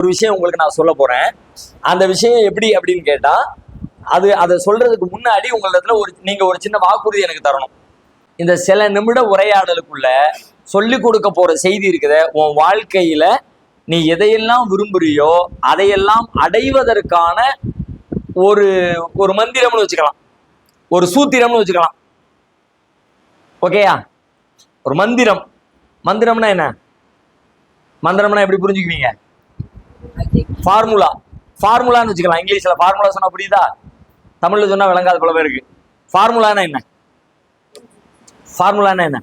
ஒரு விஷயம் உங்களுக்கு நான் சொல்ல போறேன். அந்த விஷயம் எப்படி அப்படின்னு கேட்டா, அதை சொல்றதுக்கு முன்னாடி உங்களிடத்துல நீங்க ஒரு சின்ன வாக்குறுதி எனக்கு தரணும். இந்த சில நிமிட உரையாடலுக்குள்ள சொல்லி கொடுக்க போற செய்தி இருக்குத, உன் வாழ்க்கையில நீ எதையெல்லாம் விரும்புறியோ அதையெல்லாம் அடைவதற்கான ஒரு ஒரு மந்திரம்னு வச்சுக்கலாம், ஒரு சூத்திரம்னு வச்சுக்கலாம். ஓகேயா? ஒரு மந்திரம். மந்திரம்னா என்ன? மந்திரம்னா எப்படி புரிஞ்சுக்குவீங்க? ஃபார்முலான்னு வச்சுக்கலாம். இங்கிலீஷ்ல ஃபார்முலா சொன்னா புரியுதா? தமிழ்ல சொன்னா விளங்காத பல பேருக்கு. ஃபார்முலானா என்ன? ஃபார்முலானா என்ன?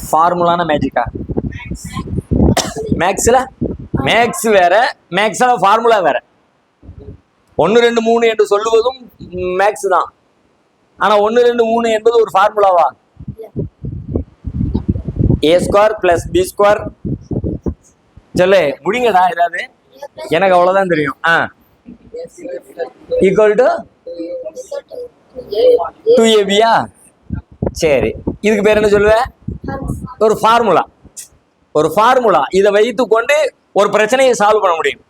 ஃபார்முலானா மேஜிக்கா? மேக்ஸ் வேற, மேக்ஸ்ல ஃபார்முலா வேற. 1 2 3 என்று சொல்லுவதும் மேக்ஸ் தான். ஆனா 1 2 3 என்பது ஒரு ஃபார்முலாவா? a² + b² சொல்லு முடிங்கடா. ஏதாவது எனக்கு அவ்வளவுதான் தெரியும். Equal to 2ab. சரி, இதுக்கு பேர் என்ன சொல்லுவேன்? ஒரு ஃபார்முலா. இதை வைத்து கொண்டு ஒரு பிரச்சனையை சால்வ் பண்ண முடியும்.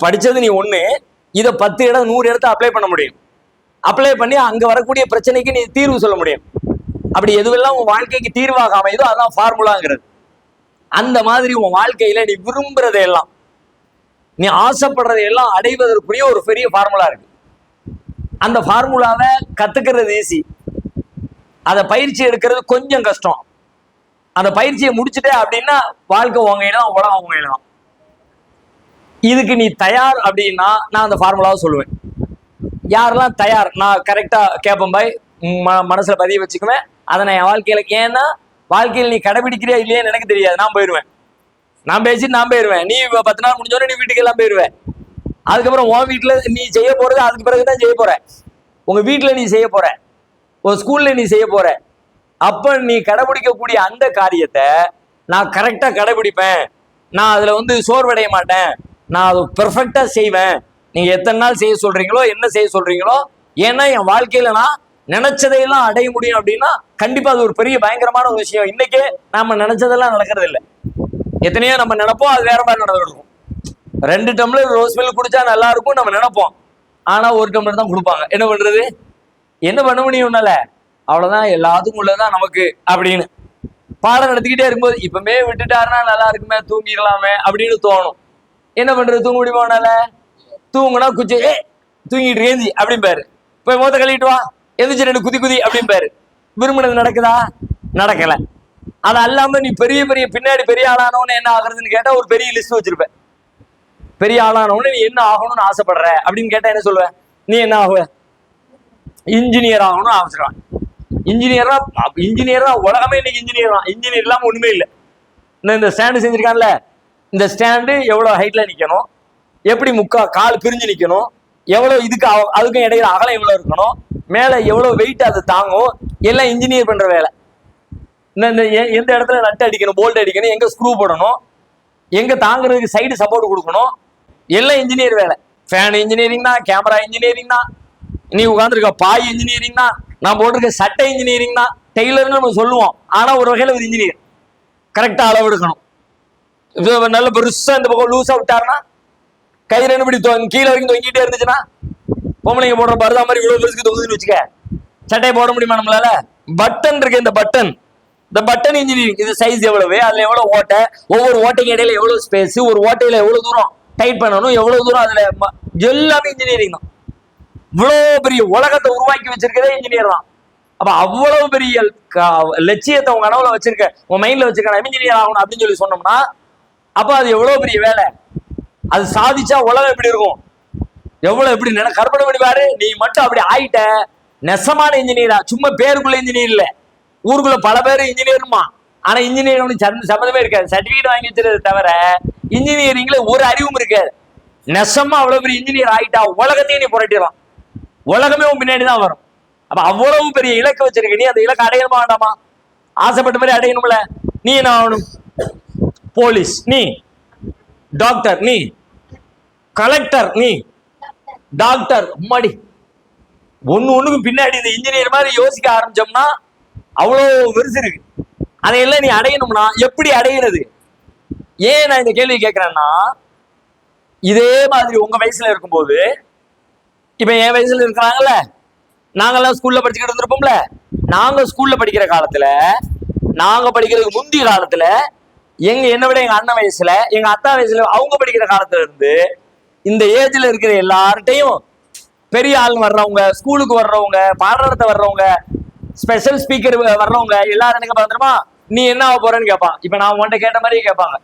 படிச்சது நீ 1, இதை 10 இடம் 100 இடத்த அப்ளை பண்ண முடியும். அப்ளை பண்ணி அங்க வரக்கூடிய பிரச்சனைக்கு நீ தீர்வு சொல்ல முடியும். அப்படி எதுவெல்லாம் உன் வாழ்க்கைக்கு தீர்வாக அமையுதோ அதான் ஃபார்முலாங்கிறது. அந்த மாதிரி உன் வாழ்க்கையில நீ விரும்புறதையெல்லாம், நீ ஆசைப்படுறதையெல்லாம் அடைவதற்குரிய ஒரு பெரிய ஃபார்முலா இருக்கு. அந்த ஃபார்முலாவை கத்துக்கிறது ஈஸி, அதை பயிற்சி எடுக்கிறது கொஞ்சம் கஷ்டம். அந்த பயிற்சியை முடிச்சுட்டே அப்படின்னா வாழ்க்கை உங்கையிலாம், உலகம் உங்கையிலாம். இதுக்கு நீ தயார் அப்படின்னா நான் அந்த ஃபார்முலாவை சொல்லுவேன். யாரெல்லாம் தயார், நான் கரெக்டா கேட்பேன் பாய், மனசுல பதிய வச்சுக்குவேன். அதை நான் என் வாழ்க்கையில, ஏன்னா வாழ்க்கையில் நீ கடைபிடிக்கிறியா இல்லையான்னு எனக்கு தெரியாது. நான் போயிடுவேன், நான் பேசிட்டு நான் போயிடுவேன். நீ 10 நாள் முடிஞ்சோடனே நீ வீட்டுக்கு எல்லாம் போயிடுவேன். அதுக்கப்புறம் உன் வீட்டுல நீ செய்ய போறது அதுக்கு பிறகுதான் செய்ய போற. உங்க வீட்டுல நீ செய்ய போற, ஒரு ஸ்கூல்ல நீ செய்ய போற. அப்ப நீ கடைபிடிக்கக்கூடிய அந்த காரியத்தை நான் கரெக்டா கடைபிடிப்பேன், நான் அதுல சோர்வடைய மாட்டேன், நான் அது பெர்ஃபெக்டா செய்வேன். நீங்க எத்தனை நாள் செய்ய சொல்றீங்களோ, என்ன செய்ய சொல்றீங்களோ, ஏன்னா என் வாழ்க்கையில நான் நினைச்சதையெல்லாம் அடைய முடியும் அப்படின்னா கண்டிப்பா அது ஒரு பெரிய பயங்கரமான ஒரு விஷயம். இன்னைக்கே நாம நினைச்சதெல்லாம் நடக்கிறது இல்லை. எத்தனையோ நம்ம நினைப்போம், அது வேற மாதிரி நடந்துருக்கும். 2 டம்ளர் ரோஸ் மில்க் குடிச்சா நல்லா இருக்கும் நம்ம நினைப்போம், ஆனா 1 டம்ளர் தான் கொடுப்பாங்க. என்ன பண்றது? என்ன பண்ண முடியும்? உன்னால அவ்வளவுதான், எல்லாத்துக்கும் உள்ளதான் நமக்கு அப்படின்னு பாடம் நடத்திக்கிட்டே இருக்கும்போது இப்பமே விட்டுட்டாருன்னா நல்லா இருக்குமே, தூங்கிடலாமே அப்படின்னு தோணும். என்ன பண்றது? தூங்க முடியுமா? உன்னால தூங்குனா குச்சி தூங்கிட்டு ஏந்தி அப்படிம்பாரு. போய் மொத்த கழிட்டு வா, எந்திரிச்சு 2 குதி அப்படிம்பாரு. விரும்பினது நடக்குதா? நடக்கல. அது அல்லாம நீ பெரிய பின்னாடி பெரிய ஆளானவன்னு என்ன ஆகுறதுன்னு கேட்டா ஒரு பெரிய லிஸ்ட் வச்சிருப்ப. பெரிய ஆளானவன்னு நீ என்ன ஆகணும்னு ஆசைப்படுற அப்படின்னு கேட்டா என்ன சொல்லுவ? நீ என்ன ஆகுவ? இன்ஜினியர் ஆகணும்னு ஆசைப்படுறான். இன்ஜினியர் தான் உலகமே இன்னைக்கு இன்ஜினியர் தான். இன்ஜினியர் இல்லாம ஒண்ணுமே இல்லை. இந்த ஸ்டாண்டு செஞ்சிருக்கான்ல, இந்த ஸ்டாண்டு எவ்வளவு ஹைட்ல நிக்கணும், எப்படி கால் பிரிஞ்சு நிக்கணும், எவ்வளவு இதுக்கு அதுக்கும் இடையில அகலம் எவ்வளவு இருக்கணும், மேல எவ்வளவு வெயிட் அது தாங்கும், எல்லாம் இன்ஜினியர் பண்ற வேலை. எந்த இடத்துல நட்டு அடிக்கணும், போல்ட் அடிக்கணும், எங்க ஸ்க்ரூ போடணும், எங்க தாங்குறதுக்கு சைடு சப்போர்ட் கொடுக்கணும், எல்லாம் இன்ஜினியர் வேலை. ஃபேன் இன்ஜினியரிங் தான், கேமரா இன்ஜினியரிங் தான், நீ உட்காந்துருக்க பாய் இன்ஜினியரிங் தான், நான் போட்டிருக்க சட்டை இன்ஜினியரிங் தான். டெய்லர்னு நம்ம சொல்லுவோம், ஆனா ஒரு வகையில ஒரு இன்ஜினியர். கரெக்டா அளவு எடுக்கணும். நல்ல பெருசா இந்த பக்கம் லூஸா விட்டாருன்னா கயிறு என்னபடி கீழே வரைக்கும் தொங்கிட்டே இருந்துச்சுன்னா, பொம்பளைங்க போடுற பருதா மாதிரி இவ்வளவு பெருசுக்கு தொங்குதுன்னு வச்சுக்க, சட்டையை போட முடியுமா நம்மளால? பட்டன் இருக்கு, இந்த பட்டன் இன்ஜினியரிங். இது சைஸ் எவ்வளவு, அதுல எவ்வளவு ஓட்டை, ஒவ்வொரு ஓட்டைக்கு இடையில எவ்வளவு ஸ்பேஸ், ஒரு ஓட்டையில எவ்வளவு தூரம் டைட் பண்ணணும், எவ்வளவு தூரம் அதுல, எல்லாமே இன்ஜினியரிங் தான். இவ்வளவு பெரிய உலகத்தை உருவாக்கி வச்சிருக்கதே இன்ஜினியர் தான். அப்ப அவ்வளவு பெரிய லட்சியத்தை உங்க கனவுல வச்சிருக்க, உன் மைண்ட்ல வச்சிருக்க, இன்ஜினியர் ஆகணும் அப்படின்னு சொல்லி சொன்னோம்னா அப்ப அது எவ்வளவு பெரிய வேலை. அது சாதிச்சா உலகம் எப்படி இருக்கும், எப்படி கற்பனை பண்ணி பாரு. நீ மட்டும் அப்படி ஆயிட்ட நெசமான இன்ஜினியரா, சும்மா பேருக்குள்ள இன்ஜினியர் இல்ல, ஊருக்குள்ள பல பேர் இன்ஜினியருமா, ஆனா இன்ஜினியர் சம்மந்தமே இருக்காது. சர்டிபிகேட் வாங்கி வச்சிருந்தது தவிர இன்ஜினியரிங்ல ஒரு அறிவும் இருக்காது. நெசமா அவ்வளவு பெரிய இன்ஜினியர் ஆயிட்டா உலகத்தையும் நீ புரட்டிடலாம், உலகமே உன் பின்னாடிதான் வரும். அப்ப அவ்வளவு பெரிய இலக்கு வச்சிருக்க, நீ அந்த இலக்கு அடையணுமா வேண்டாமா? ஆசைப்பட்ட மாதிரி அடையணும்ல. நீ என்ன ஆகணும்? போலீஸ் நீ, டாக்டர் நீ, கலெக்டர் நீ, டாக்டர். அம்மாடி, ஒண்ணுக்கு பின்னாடி இந்த இன்ஜினியர் மாதிரி யோசிக்க ஆரம்பிச்சோம்னா அவ்வளவு பெருசு இருக்கு. அதையெல்லாம் நீ அடையணும்னா எப்படி அடையிறது? ஏன் நான் இந்த கேள்வி கேட்கிறேன்னா, இதே மாதிரி உங்க வயசுல இருக்கும்போது, இப்ப என் வயசுல இருக்கிறாங்கல்ல, நாங்கெல்லாம் ஸ்கூல்ல படிச்சுக்கிட்டு இருந்திருப்போம்ல. நாங்க ஸ்கூல்ல படிக்கிற காலத்துல, நாங்க படிக்கிறதுக்கு முந்தைய காலத்துல, என்ன விட எங்க அண்ணன் வயசுல, எங்க அத்தா வயசுல, அவங்க படிக்கிற காலத்துல இருந்து இந்த ஏஜ்ல இருக்கிற எல்லார்ட்டையும் பெரிய ஆள் வர்றவங்க, ஸ்கூலுக்கு வர்றவங்க, பாடத்தை வர்றவங்க, ஸ்பெஷல் ஸ்பீக்கர் வர்றவங்க எல்லாரும் என்ன பாத்துருமா, நீ என்ன ஆக போறேன்னு கேட்பான். இப்ப நான் உன்கிட்ட கேட்ட மாதிரியே கேட்பாங்க.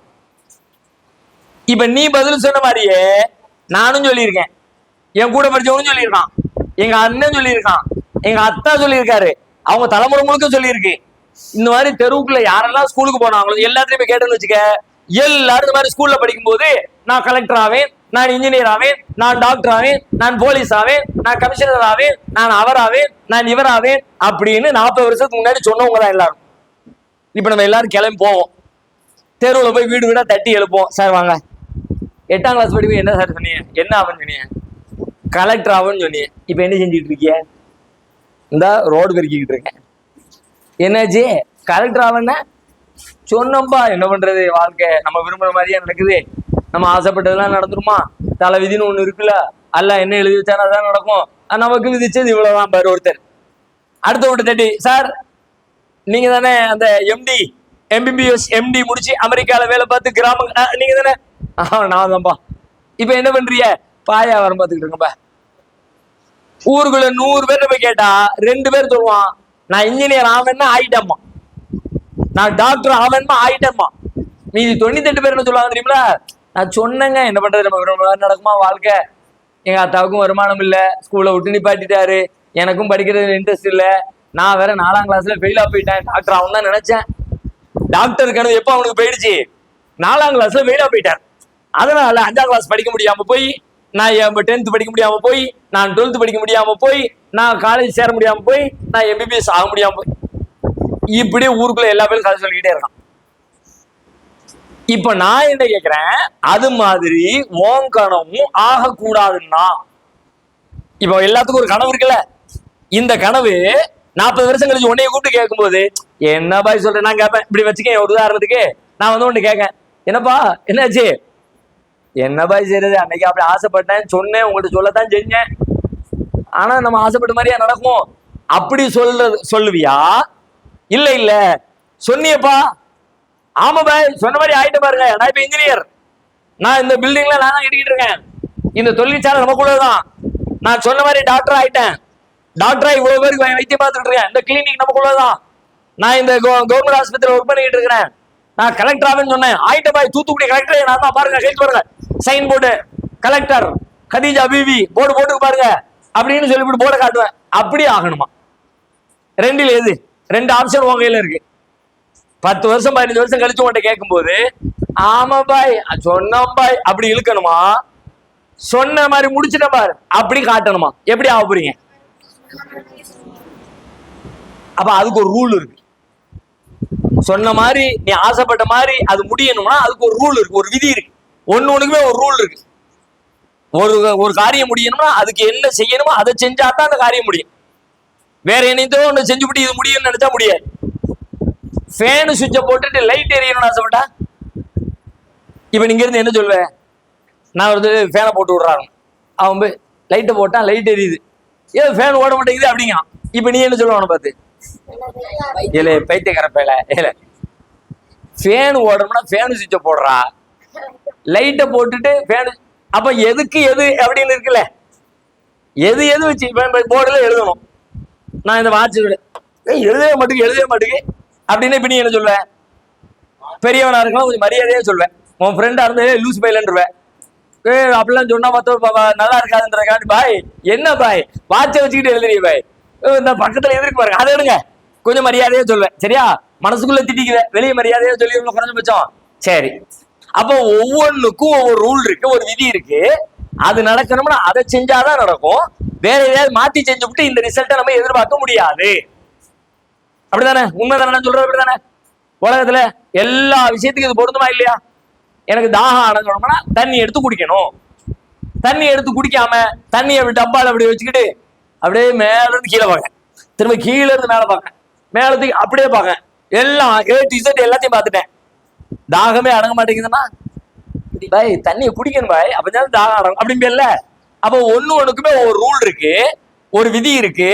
இப்ப நீ பதில் சொன்ன மாதிரியே நானும் சொல்லியிருக்கேன், என் கூட படிச்சவனும் சொல்லியிருக்கான், எங்க அண்ணன் சொல்லியிருக்கான், எங்க அத்தா சொல்லியிருக்காரு, அவங்க தலைமுறை முழுக்க சொல்லியிருக்கு. இந்த மாதிரி தெருவுக்குள்ள யாரெல்லாம் ஸ்கூலுக்கு போனாங்களோ எல்லாத்தையுமே கேட்டுன்னு வச்சுக்க, எல்லாரும் இந்த மாதிரி ஸ்கூல்ல படிக்கும் போது நான் கலெக்டர் ஆவேன், நான் இன்ஜினியர் ஆவேன், நான் டாக்டர் ஆவேன், நான் போலீஸ் ஆவேன், நான் கமிஷனர் ஆவேன், நான் அவர் ஆவேன், நான் இவர் ஆவேன் அப்படின்னு 40 வருஷத்துக்கு முன்னாடி சொன்னவங்க தான் எல்லாரும். இப்ப நம்ம எல்லாரும் கிளம்பி போவோம், தெருவில் போய் வீடு வீடா தட்டி எழுப்போம். சார் வாங்க, 8ஆம் கிளாஸ் படிக்கும், என்ன சார் சொன்னீங்க, என்ன ஆகுன்னு சொன்னீங்க, கலெக்டர் ஆகுன்னு சொன்னீங்க. இப்ப என்ன செஞ்சுட்டு இருக்கிய, இந்த ரோடு பெருக்கிக்கிட்டு இருக்கேன். என்னாச்சு, கலெக்டர் ஆவன்னா சொன்னோம்பா, என்ன பண்றது, வாழ்க்கை நம்ம விரும்புற மாதிரியா நடக்குது, நம்ம ஆசைப்பட்டதெல்லாம் நடந்துருமா, தலை விதின்னு ஒண்ணு இருக்குல்ல, அல்ல என்ன எழுதி வச்சாலும் அதான் நடக்கும், நமக்கு விதிச்சது இவ்வளவுதான் பாரு. ஒருத்தர் அடுத்த விட்டு தட்டி, சார் நீங்க தானே அந்த எம்டி MBBS MD முடிச்சு அமெரிக்கால வேலை பார்த்து கிராம, நீங்க தானே, நான் தான்ப்பா. இப்ப என்ன பண்றீங்க, பாயா வரம் பார்த்துக்கிட்டு இருக்கப்பா. ஊருக்குள்ள 100 பேர் போய் கேட்டா 2 பேர் சொல்லுவான், நான் இன்ஜினியர் ஆவேன்னா ஆயிட்டேம்மா, நான் டாக்டர் ஆவேன்மா ஆயிட்டேம்மா. மீதி 98 பேர் என்ன சொல்லுவாங்க தெரியுங்களா, நான் சொன்னேங்க, என்ன பண்றது, நம்ம நடக்குமா வாழ்க்கை, எங்க அத்தாவுக்கும் வருமானம் இல்லை, ஸ்கூலை விட்டு நிப்பாட்டிட்டாரு, எனக்கும் படிக்கிறது இன்ட்ரெஸ்ட் இல்லை, நான் வேற 4ஆம் கிளாஸ்ல ஃபெயிலா போயிட்டேன், டாக்டர் ஆகும் தான் நினைச்சேன். டாக்டர் கனவு எப்ப அவனுக்கு போயிடுச்சு, 4ஆம் கிளாஸ்ல ஃபெயிலா போயிட்டார். அதனால 5ஆம் கிளாஸ் படிக்க முடியாம போய், நான் 10th படிக்க முடியாம போய், நான் 12th படிக்க முடியாம போய், நான் காலேஜ் சேர முடியாம போய், நான் MBBS ஆக முடியாம போய், இப்படியே ஊருக்குள்ள எல்லா பேரும் கதை சொல்லிக்கிட்டே இருக்கான். இப்ப நான் என்ன கேக்குறேன், அது மாதிரி உன் கனவும் ஆகக்கூடாதுன்னா, இப்ப எல்லாத்துக்கும் ஒரு கனவு இருக்குல்ல, இந்த கனவு 40 வருஷம் கழிச்சு உன்னைய கூப்பிட்டு கேட்கும் போது என்ன பாய் சொல்றேன், நான் கேட்பேன். இப்படி வச்சுக்கேன், ஒரு உதாரணத்துக்கு நான் வந்து ஒண்ணு கேட்கேன், என்னப்பா என்னாச்சு, என்ன பாய் செய்யறது, அன்னைக்கு அப்படி ஆசைப்பட்டேன் சொன்னேன், உங்கள்கிட்ட சொல்லத்தான் செஞ்சேன், ஆனா நம்ம ஆசைப்பட்ட மாதிரியா நடக்கும், அப்படி சொல்லுவியா, இல்ல இல்ல சொன்னியப்பா, ஆமா பாய் சொன்ன மாதிரி ஆயிட்டு பாருங்க, நான் இப்ப இன்ஜினியர், நான் இந்த பில்டிங்ல நான் தான் கட்டிக்கிட்டு இருக்கேன், இந்த தொழிற்சாலை நமக்குள்ளதான், நான் சொன்ன மாதிரி டாக்டர் ஆயிட்டேன், டாக்டரா இவ்வளவு பேருக்கு வைத்தியம் பார்த்துட்டு இருக்கேன், இந்த கிளினிக் நமக்குள்ளதான், நான் இந்த கவர்மெண்ட் ஆஸ்பத்திரியில் ஒர்க் பண்ணிக்கிட்டு இருக்கிறேன், நான் கலெக்டர் ஆவேன்னு சொன்னேன், ஆயிட்ட பாய் தூத்துக்குடி கலெக்டர் நான் தான், பாருங்க கைட்டு பாருங்க சைன் போட்டு கலெக்டர் கதீஜா பிவி போர்டு போட்டு பாருங்க அப்படின்னு சொல்லிவிட்டு போர்டை காட்டுவேன். அப்படி ஆகணுமா, 2ல் எது, 2 ஆப்ஷன் உங்க கையில இருக்கு. 10 வருஷம் 15 வருஷம் கழிச்சு உன்கிட்ட கேட்கும் போது ஆமா பாய் சொன்னோம் பாய் அப்படி இழுக்கணுமா, சொன்ன மாதிரி முடிச்சிட்ட பாரு அப்படி காட்டணுமா, எப்படி ஆக போறீங்க. அப்ப அதுக்கு ஒரு ரூல் இருக்கு, சொன்ன மாதிரி நீ ஆசைப்பட்ட மாதிரி அது முடியணும்னா அதுக்கு ஒரு ரூல் இருக்கு, ஒரு விதி இருக்கு, ஒண்ணுக்குமே ஒரு ரூல் இருக்கு. ஒரு காரியம் முடியணும்னா அதுக்கு என்ன செய்யணுமோ அதை செஞ்சா தான் அந்த காரியம் முடியும். வேற என்னையோ ஒண்ணு செஞ்சுவிட்டு இது முடியும்னு நினைச்சா முடியாது. ஃபேனு சுவிட்சை போட்டுட்டு லைட் எரியணும்னு ஆசைப்பட்டா, இப்ப நீங்க இருந்து என்ன சொல்வேன், நான் ஒரு ஃபேனை போட்டு விடுறாங்க, அவன் போய் லைட்டை போட்டான் லைட் எரியுது, ஏன் ஃபேன் ஓட மாட்டேங்குது அப்படிங்க. இப்ப நீ என்ன சொல்லுவான பார்த்து, ஏலே பைத்தியக்கார பேல, ஏல ஃபேன் ஓடணும்னா ஃபேனு சுவிட்சை போடுறா, லைட்டை போட்டுட்டு ஃபேனு, அப்ப எதுக்கு எது அப்படின்னு இருக்குல்ல, எது எது வச்சு போர்டுல எழுதணும். நான் இந்த வாட்ச் எழுதவே மாட்டேங்க அப்படின்னு இப்ப நீ என்ன சொல்லுவேன், பெரியவனா இருக்கலாம் கொஞ்சம் மரியாதையா சொல்வேன், உன் ஃப்ரெண்டா இருந்தே லூஸ் பையலன்றுவேன், அப்படிலாம் சொன்னா மத்த நல்லா இருக்காதுன்றக்காண்டி பாய் என்ன பாய் வாட்சை வச்சுக்கிட்டு எழுதுறீங்க பாய், இந்த பக்கத்துல எதிர்க்கு பாருங்க அதை எடுங்க, கொஞ்சம் மரியாதையா சொல்வேன் சரியா, மனசுக்குள்ள திட்டிக்குவேன், வெளியே மரியாதையா சொல்லி குறைஞ்சபட்சம் சரி. அப்போ ஒவ்வொன்றுக்கும் ஒவ்வொரு ரூல் இருக்கு, ஒரு விதி இருக்கு, அது நடக்கணும்னா அதை செஞ்சாதான் நடக்கும், வேற ஏதாவது மாத்தி செஞ்சு விட்டு இந்த ரிசல்ட்டை நம்ம எதிர்பார்க்க முடியாது. அப்படிதானே, உண்மைதானே சொல்றது, அப்படிதானே. உலகத்துல எல்லா விஷயத்துக்கும் இது பொருந்துமா இல்லையா, எனக்கு தாகம் அடங்கணும்னா தண்ணி எடுத்து குடிக்கணும், தண்ணி எடுத்து குடிக்காம தண்ணியை டப்பால அப்படி வச்சுக்கிட்டு அப்படியே மேல இருந்து கீழே பார்க்க, திரும்ப கீழே இருந்து மேல பார்க்க, மேலத்துக்கு அப்படியே பார்க்க, எல்லாம் A to Z எல்லாத்தையும் பார்த்துட்டேன், தாகமே அடங்க மாட்டேங்குதுன்னா பாய் தண்ணியை குடிக்கணும் பாய், அப்பதான் தாகம் அடங்கும் அப்படிம்பேல்ல. அப்போ ஒண்ணுக்குமே ஒரு ரூல் இருக்கு, ஒரு விதி இருக்கு,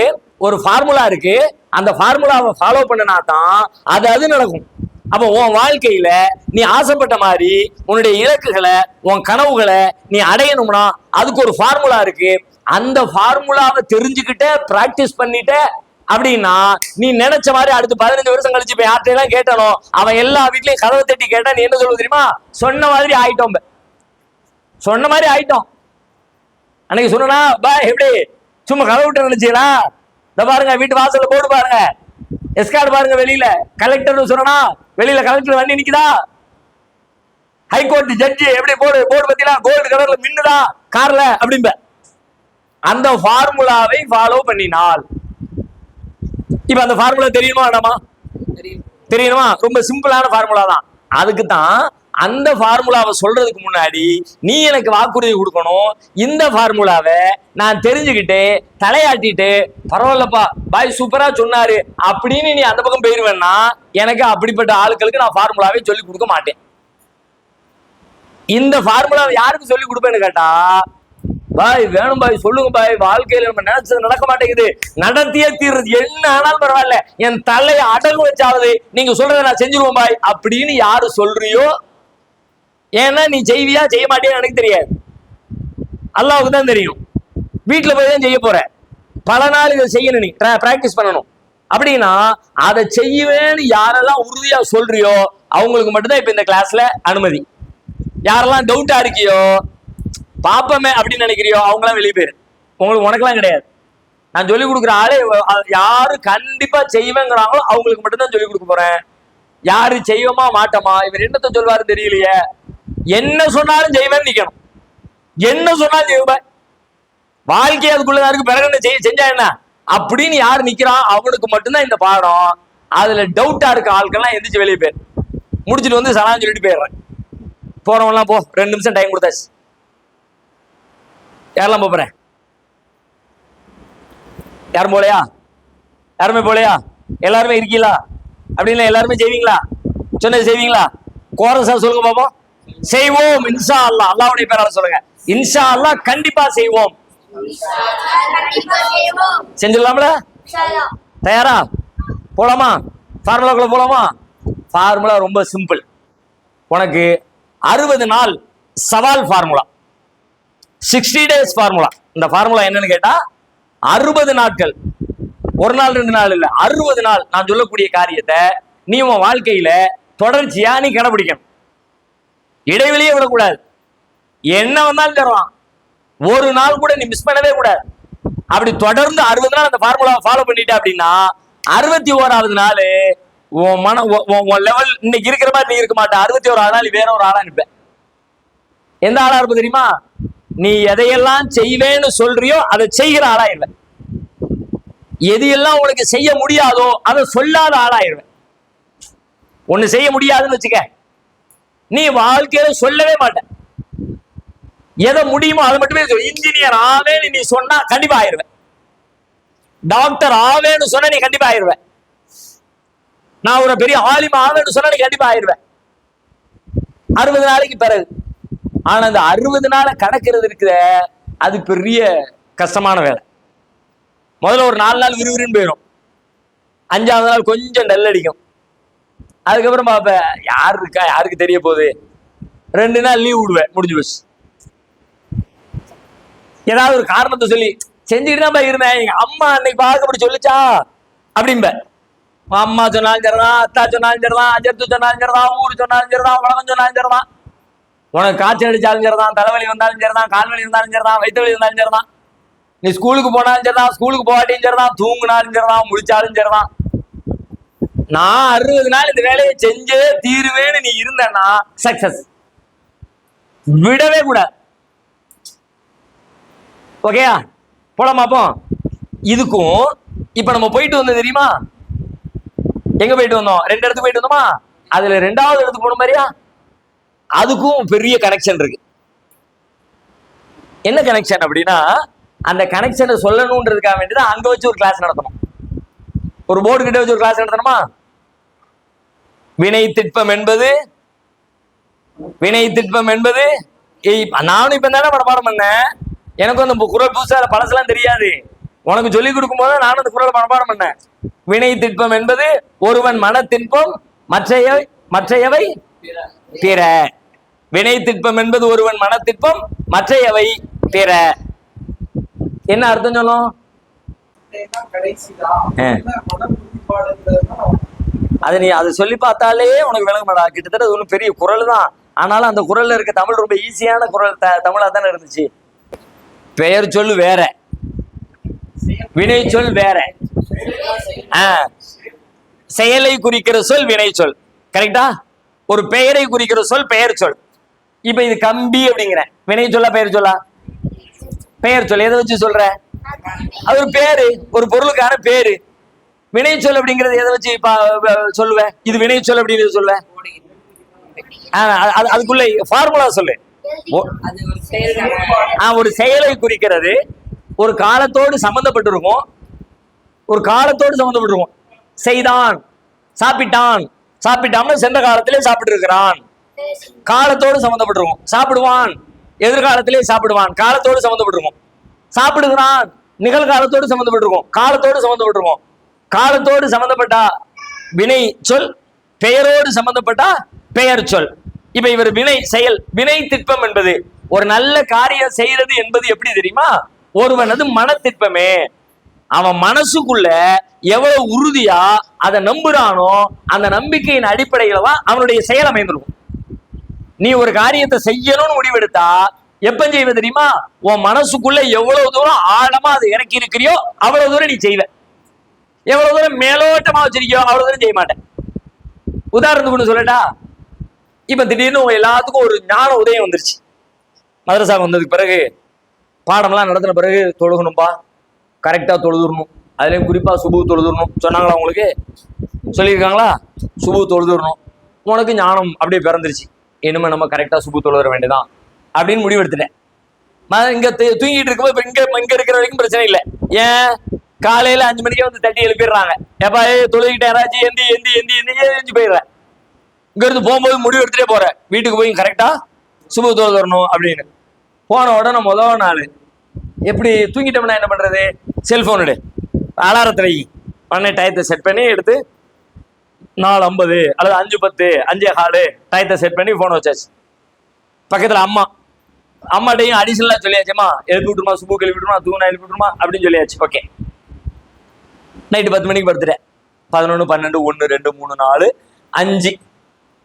ஒரு ஃபார்முலா இருக்கு. அந்த ஃபார்முலாவை ஃபாலோ பண்ணினா தான் அது நடக்கும். அப்போ உன் வாழ்க்கையில நீ ஆசைப்பட்ட மாதிரி உன்னுடைய இலக்குகளை, உன் கனவுகளை நீ அடையணும்னா அதுக்கு ஒரு ஃபார்முலா இருக்கு. அந்த ஃபார்முலாவை தெரிஞ்சுக்கிட்ட பிராக்டிஸ் பண்ணிட்ட அப்படின்னா நீ நினைச்ச மாதிரி அடுத்து 15 வருஷம் கழிச்சு இப்ப யார்கிட்டலாம் கேட்டாலும் அவன் எல்லா வீட்லயும் கதவை தட்டி கேட்டா நீ என்ன சொல்லுவது தெரியுமா? சொன்ன மாதிரி ஆயிட்டோம், சொன்ன மாதிரி ஆயிட்டோம். அன்னைக்கு சொன்னா பாய் எப்படி சும்மா கதவை விட்டு நினைச்சீங்களா? இந்த பாருங்க வீட்டு வாசல்ல போர்டு பாருங்க, எஸ்கார்டு பாருங்க, வெளியில கலெக்டர் சொன்னா வெளியில கலெக்டர் வண்டி நிக்குதா, ஹைகோர்ட் ஜட்ஜி எப்படி போர்டு பத்தினா கோல்டு கலர்ல மின்னுதா கார்ல அப்படிம்ப. அந்த ஃபார்முலாவை ஃபாலோ பண்ணினால் இப்ப அந்த ஃபார்முலா தெரியுமா வேண்டாமா? தெரியணுமா? ரொம்ப சிம்பிளான ஃபார்முலா தான். அதுக்கு தான் அந்த ஃபார்முலாவை சொல்றதுக்கு முன்னாடி நீ எனக்கு வாக்குறுதி கொடுக்கணும். இந்த ஃபார்முலாவை நான் தெரிஞ்சுக்கிட்டு தலையாட்டிட்டு பரவாயில்லப்பா பாய் சூப்பரா சொன்னாரு அப்படின்னு நீ அந்த பக்கம் போயிருவேன்னா எனக்கு அப்படிப்பட்ட ஆட்களுக்கு நான் ஃபார்முலாவை சொல்லி கொடுக்க மாட்டேன். இந்த ஃபார்முலாவை யாருக்கு சொல்லி கொடுப்பேன்னு கேட்டா, பாய் வேணும் பாய் சொல்லுங்க பாய், வாழ்க்கையில நம்ம நினைச்சது நடக்க மாட்டேங்குது, நடத்தியே தீர்றது, என்ன ஆனாலும் பரவாயில்ல என் தலையை அடகு வச்சாவது நீங்க சொல்றதை நான் செஞ்சிருவோம் பாய் அப்படின்னு யாரு சொல்றியோ, ஏன்னா நீ செய்வியா செய்ய மாட்டேன்னு எனக்கு தெரியாது, அல்லாஹ்வுக்கு தான் தெரியும். வீட்டுல போய் தான் செய்ய போற, பல நாள் இதை செய்யணும், நீ பிராக்டிஸ் பண்ணணும். அப்படின்னா அதை செய்வேன்னு யாரெல்லாம் உறுதியா சொல்றியோ அவங்களுக்கு மட்டும்தான் இப்ப இந்த கிளாஸ்ல அனுமதி. யாரெல்லாம் டவுட்டா இருக்கியோ பாப்பமே அப்படின்னு நினைக்கிறியோ அவங்களாம் வெளியே போயிரு, உனக்கெல்லாம் கிடையாது. நான் சொல்லிக் கொடுக்குற ஆளே யாரு கண்டிப்பா செய்வேங்கிறாங்களோ அவங்களுக்கு மட்டும்தான் சொல்லிக் கொடுக்க போறேன். யாரு செய்வோமா மாட்டோமா இவர் என்னத்தை சொல்வாரு தெரியலையே, என்ன சொன்னாலும் செய்வேன்னு நிக்கணும், என்ன சொன்னாலும் செய்வேன், வாழ்க்கை அதுக்குள்ளதான் இருக்கு, பிறகு என்ன செஞ்சா என்ன அப்படின்னு யாரு நிக்கிறான் அவனுக்கு மட்டும்தான் இந்த பாடம். அதுல டவுட்டா இருக்க ஆட்கள்லாம் எந்திரிச்சு வெளியே போயிரு, முடிச்சுட்டு வந்து சலாம் சொல்லிட்டு போயிடுறேன். போறவங்கலாம் போ, 2 நிமிஷம் டைம் கொடுத்தாச்சு. யாரெல்லாம் போறேன்? யாரும் போலையா? யாருமே போலையா? எல்லாருமே இருக்கீங்களா? அப்படின்னா எல்லாருமே செய்வீங்களா? சொன்னது செய்வீங்களா? கோரஸா சொல்லுங்க பாப்போம். செய்வோம் இன்ஷா அல்லாஹ். அல்லாஹ்வுடைய பேரால சொல்லுங்க, இன்ஷா அல்லாஹ் கண்டிப்பா செய்வோம். செஞ்சிடலாம்ல? தயாரா? போலாமா? ஃபார்முலாக்குள்ள போலாமா? ஃபார்முலா ரொம்ப சிம்பிள். உனக்கு 60 நாள் சவால் ஃபார்முலா, 60 days ஃபார்முலா. இந்த ஃபார்முலா என்னன்னு கேட்டா 60 நாட்கள், ஒரு நாள் 2 நாள் இல்ல, 60 நாள் நான் சொல்லக்கூடிய காரியத்தை நீ உன் வாழ்க்கையில தொடர்ச்சியா நீ கடைபிடிக்கணும், இடைவெளியே விடக்கூடாது. என்ன வந்தாலும் தருவான், ஒரு நாள் கூட நீ மிஸ் பண்ணவே கூடாது. அப்படி தொடர்ந்து 60 நாள் அந்த ஃபார்முலாவை ஃபாலோ பண்ணிட்ட அப்படின்னா 61வது நாள் உன் உன் லெவல் இன்னைக்கு இருக்கிற மாதிரி நீ இருக்க மாட்ட. 61வது நாள் வேற ஒரு ஆளா நிற்ப. எந்த ஆளா இருப்ப தெரியுமா? நீ எதையெல்லாம் செய்வேன்னு சொல்றியோ அதை செய்கிற ஆளாயிருவேன். எது எல்லாம் உனக்கு செய்ய முடியாதோ அதை சொல்லாத ஆளாயிருவேன். ஒண்ணு செய்ய முடியாதுன்னு வச்சுக்க, நீ வாழ்க்கையில சொல்லவே மாட்ட. எதை முடியுமோ அதை மட்டுமே சொல்லு. இன்ஜினியர் ஆவேன்னு நீ சொன்னா கண்டிப்பா ஆயிருவேன். டாக்டர் ஆவேன்னு சொன்னா நீ கண்டிப்பா ஆயிருவேன். நான் ஒரு பெரிய ஆலிம் ஆவேன்னு சொன்னா நீ கண்டிப்பா ஆயிருவேன் 60 நாளைக்கு பிறகு. ஆனா அந்த 60 நாளை கடக்கிறது இருக்குத, அது பெரிய கஷ்டமான வேலை. முதல்ல ஒரு 4 நாள் விறுவிறுன்னு போயிடும், 5வது நாள் கொஞ்சம் டல் அடிக்கும். அதுக்கப்புறம் பாப்ப யாரு இருக்கா, யாருக்கு தெரிய போகுது, 2 நாள் லீவ் விடுவேன், முடிஞ்சு போச்சு. ஏதாவது ஒரு காரணத்தை சொல்லி செஞ்சுக்கிட்டு தான் இருந்தேன், எங்க அம்மா அன்னைக்கு பார்க்கப்படி சொல்லிச்சா அப்படிம்ப. அம்மா சொன்னாலும் சரிதான், அத்தா சொன்னாலும் சரிதான், அஜர்த்து சொன்னாலும் சரிதான், ஊர் சொன்னாலும் சரிதான், உலகம் சொன்னாலும் சரிதான், உனக்கு காய்ச்சல் அடிச்சாலும் சரிதான், தலைவலி வந்தாலும் சரிதான், கால்வலி வந்தாலும் சரிதான், வயிற்று வலி வந்தாலும் சரிதான், நீ ஸ்கூலுக்கு போனாலும் சரிதான், ஸ்கூலுக்கு போகாட்டியும் சரிதான், தூங்குனாலும் சரிதான், முடிச்சாலும் சரிதான், நான் 60 நாள் இந்த வேலையை செஞ்சே தீருவேன்னு நீ இருந்தன்னா சக்சஸ், விடவே கூடாது. ஓகேயா? போலாமா? அப்போ இதுக்கும் இப்ப நம்ம போயிட்டு வந்தோம் தெரியுமா? எங்க போயிட்டு வந்தோம்? 2 இடத்துக்கு போயிட்டு வந்தோமா? அதுல 2வது இடத்துக்கு போன மாதிரியா? அதுக்கும் பெரிய கனெக்ஷன் இருக்கு. என்ன கனெக்ஷன் அப்படின்னா, அந்த கனெக்ஷனை சொல்லணும்ன்றதுக்காக வேண்டியதான் அங்க வச்சு ஒரு கிளாஸ் நடத்தணும். ஒரு போர்டு கிட்ட வச்சு ஒரு கிளாஸ் நடத்தணுமா? வினை திட்பம் என்பது வினை திட்பம் என்பது நானும் இப்ப தானே மனப்பாடம் பண்ணேன். எனக்கும் அந்த குரல் புதுசா பழசெல்லாம் தெரியாது. உனக்கு சொல்லிக் கொடுக்கும் போது நானும் அந்த குரலை மனப்பாடம் பண்ணேன். வினை திட்பம் என்பது ஒருவன் மன திட்பம், மற்றையவை பிற. வினை திட்பம் என்பது ஒருவன் மன திட்பம், மற்றையவை பிற. என்ன அர்த்தம் சொல்லும்? அதை சொல்லி பார்த்தாலே உனக்கு விளங்க மாட்டா. கிட்டத்தட்ட அது ஒன்றும் பெரிய குரல் தான். ஆனாலும் அந்த குரல்ல இருக்க தமிழ் ரொம்ப ஈஸியான குரல் தமிழா தானே இருந்துச்சு. பெயர் சொல் வேற, வினை சொல் வேற. செயலை குறிக்கிற சொல் வினை சொல். கரெக்டா? ஒரு பெயரை குறிக்கிற சொல் பெயர் சொல். இப்ப இது கம்பி அப்படிங்கிற வினை சொல்லா பெயர் சொல்லா? பெயர் சொல். எதை வச்சு சொல்ற? அது ஒரு பேரு, ஒரு பொருளுக்கான பேரு. வினை சொல் அப்படிங்கிறது எதை வச்சு சொல்லுவேன்? இது வினை சொல் அப்படிங்கிறது சொல்லுவேன். அதுக்குள்ள ஃபார்முலா சொல்லு. ஒரு செயலை குறிக்கிறது, ஒரு காலத்தோடு சம்பந்தப்பட்டிருக்கும். ஒரு காலத்தோடு சம்பந்தப்பட்டிருக்கும். செய்தான், சாப்பிட்டான், சாப்பிட்டான்னு சென்ற காலத்திலே சாப்பிட்டு இருக்கிறான், காலத்தோடு சம்பந்தப்பட்டிருக்கும். சாப்பிடுவான், எதிர்காலத்திலே சாப்பிடுவான், காலத்தோடு சம்பந்தப்பட்டிருக்கும். சாப்பிடுகிறான், நிகழ்காலத்தோடு சம்பந்தப்பட்டிருக்கும், காலத்தோடு சம்பந்தப்பட்டிருக்கும். காலத்தோடு சம்பந்தப்பட்டா வினை சொல், பெயரோடு சம்பந்தப்பட்டா பெயர் சொல். இப்ப இவர் வினை செயல். வினை திட்பம் என்பது ஒரு நல்ல காரியம் செய்யறது என்பது எப்படி தெரியுமா? ஒருவனது மன திட்பமே. அவன் மனசுக்குள்ள எவ்வளவு உறுதியா அதை நம்புறானோ அந்த நம்பிக்கையின் அடிப்படையில தான் அவனுடைய செயல் அமைந்திருக்கும். நீ ஒரு காரியத்தை செய்யணும்னு முடிவெடுத்தா எப்ப செய்வ தெரியுமா? உன் மனசுக்குள்ள எவ்வளவு தூரம் ஆழமா அதை இறக்கி இருக்கிறியோ அவ்வளவு தூரம் நீ செய்வ. எவ்வளவு தூரம் மேலோட்டமா வச்சிருக்கியோ அவ்வளவு தூரம் செய்ய மாட்டேன். உதாரணத்துக்கு சொல்லட்டா, இப்ப திடீர்னு எல்லாத்துக்கும் ஒரு ஞான உதயம் வந்துருச்சு. மதரசாவுக்கு வந்ததுக்கு பிறகு பாடம்லாம் நடத்தின பிறகு தொழுகணும்பா, கரெக்டா தொழுதுடணும், அதுலயும் குறிப்பா சுபு தொழுதுடணும் சொன்னாங்களா? உங்களுக்கு சொல்லியிருக்காங்களா? சுபு தொழுதுடணும். உனக்கு ஞானம் அப்படியே பிறந்துருச்சு. இனிமே நம்ம கரெக்டா சுபு தொழுற வேண்டியதான் அப்படின்னு முடிவெடுத்துட்டேன். இங்க தூங்கிட்டு இருக்கும்போது இங்க இருக்கிற வரைக்கும் பிரச்சனை இல்லை. ஏன்? காலையில 5 மணிக்கே வந்து தட்டி எழுப்பிடுறாங்க. எப்பா தொழுகிட்டேன் யாராச்சும் எந்தி எந்தி எந்தி எந்தி எழுந்து போயிடுறேன். இங்க இருந்து போகும்போது முடிவு எடுத்துட்டே போறேன், வீட்டுக்கு போய் கரெக்டா சுபு தொழுதரணும் அப்படின்னு. போன உடனே முதல் நாள் எப்படி தூங்கிட்டோம்னா என்ன பண்றது? செல்போன் எடு, அலாரத்தில் உடனே டயத்தை செட் பண்ணி எடுத்து 4:50 அல்லது 5:10 5:15 டயத்தை செட் பண்ணி போன் வச்சாச்சு. பக்கத்துல அம்மாட்டையும் அடிஷனலா சொல்லியாச்சுமா, எழுப்பி விட்டுருமா, சுபு எழுப்பி விட்டுருமா, தூணா எழுப்பி விட்டுருமா அப்படின்னு சொல்லியாச்சு. ஓகே. நைட்டு 10 மணிக்கு படுத்துட்டேன். 11 12 1 2 3 4 5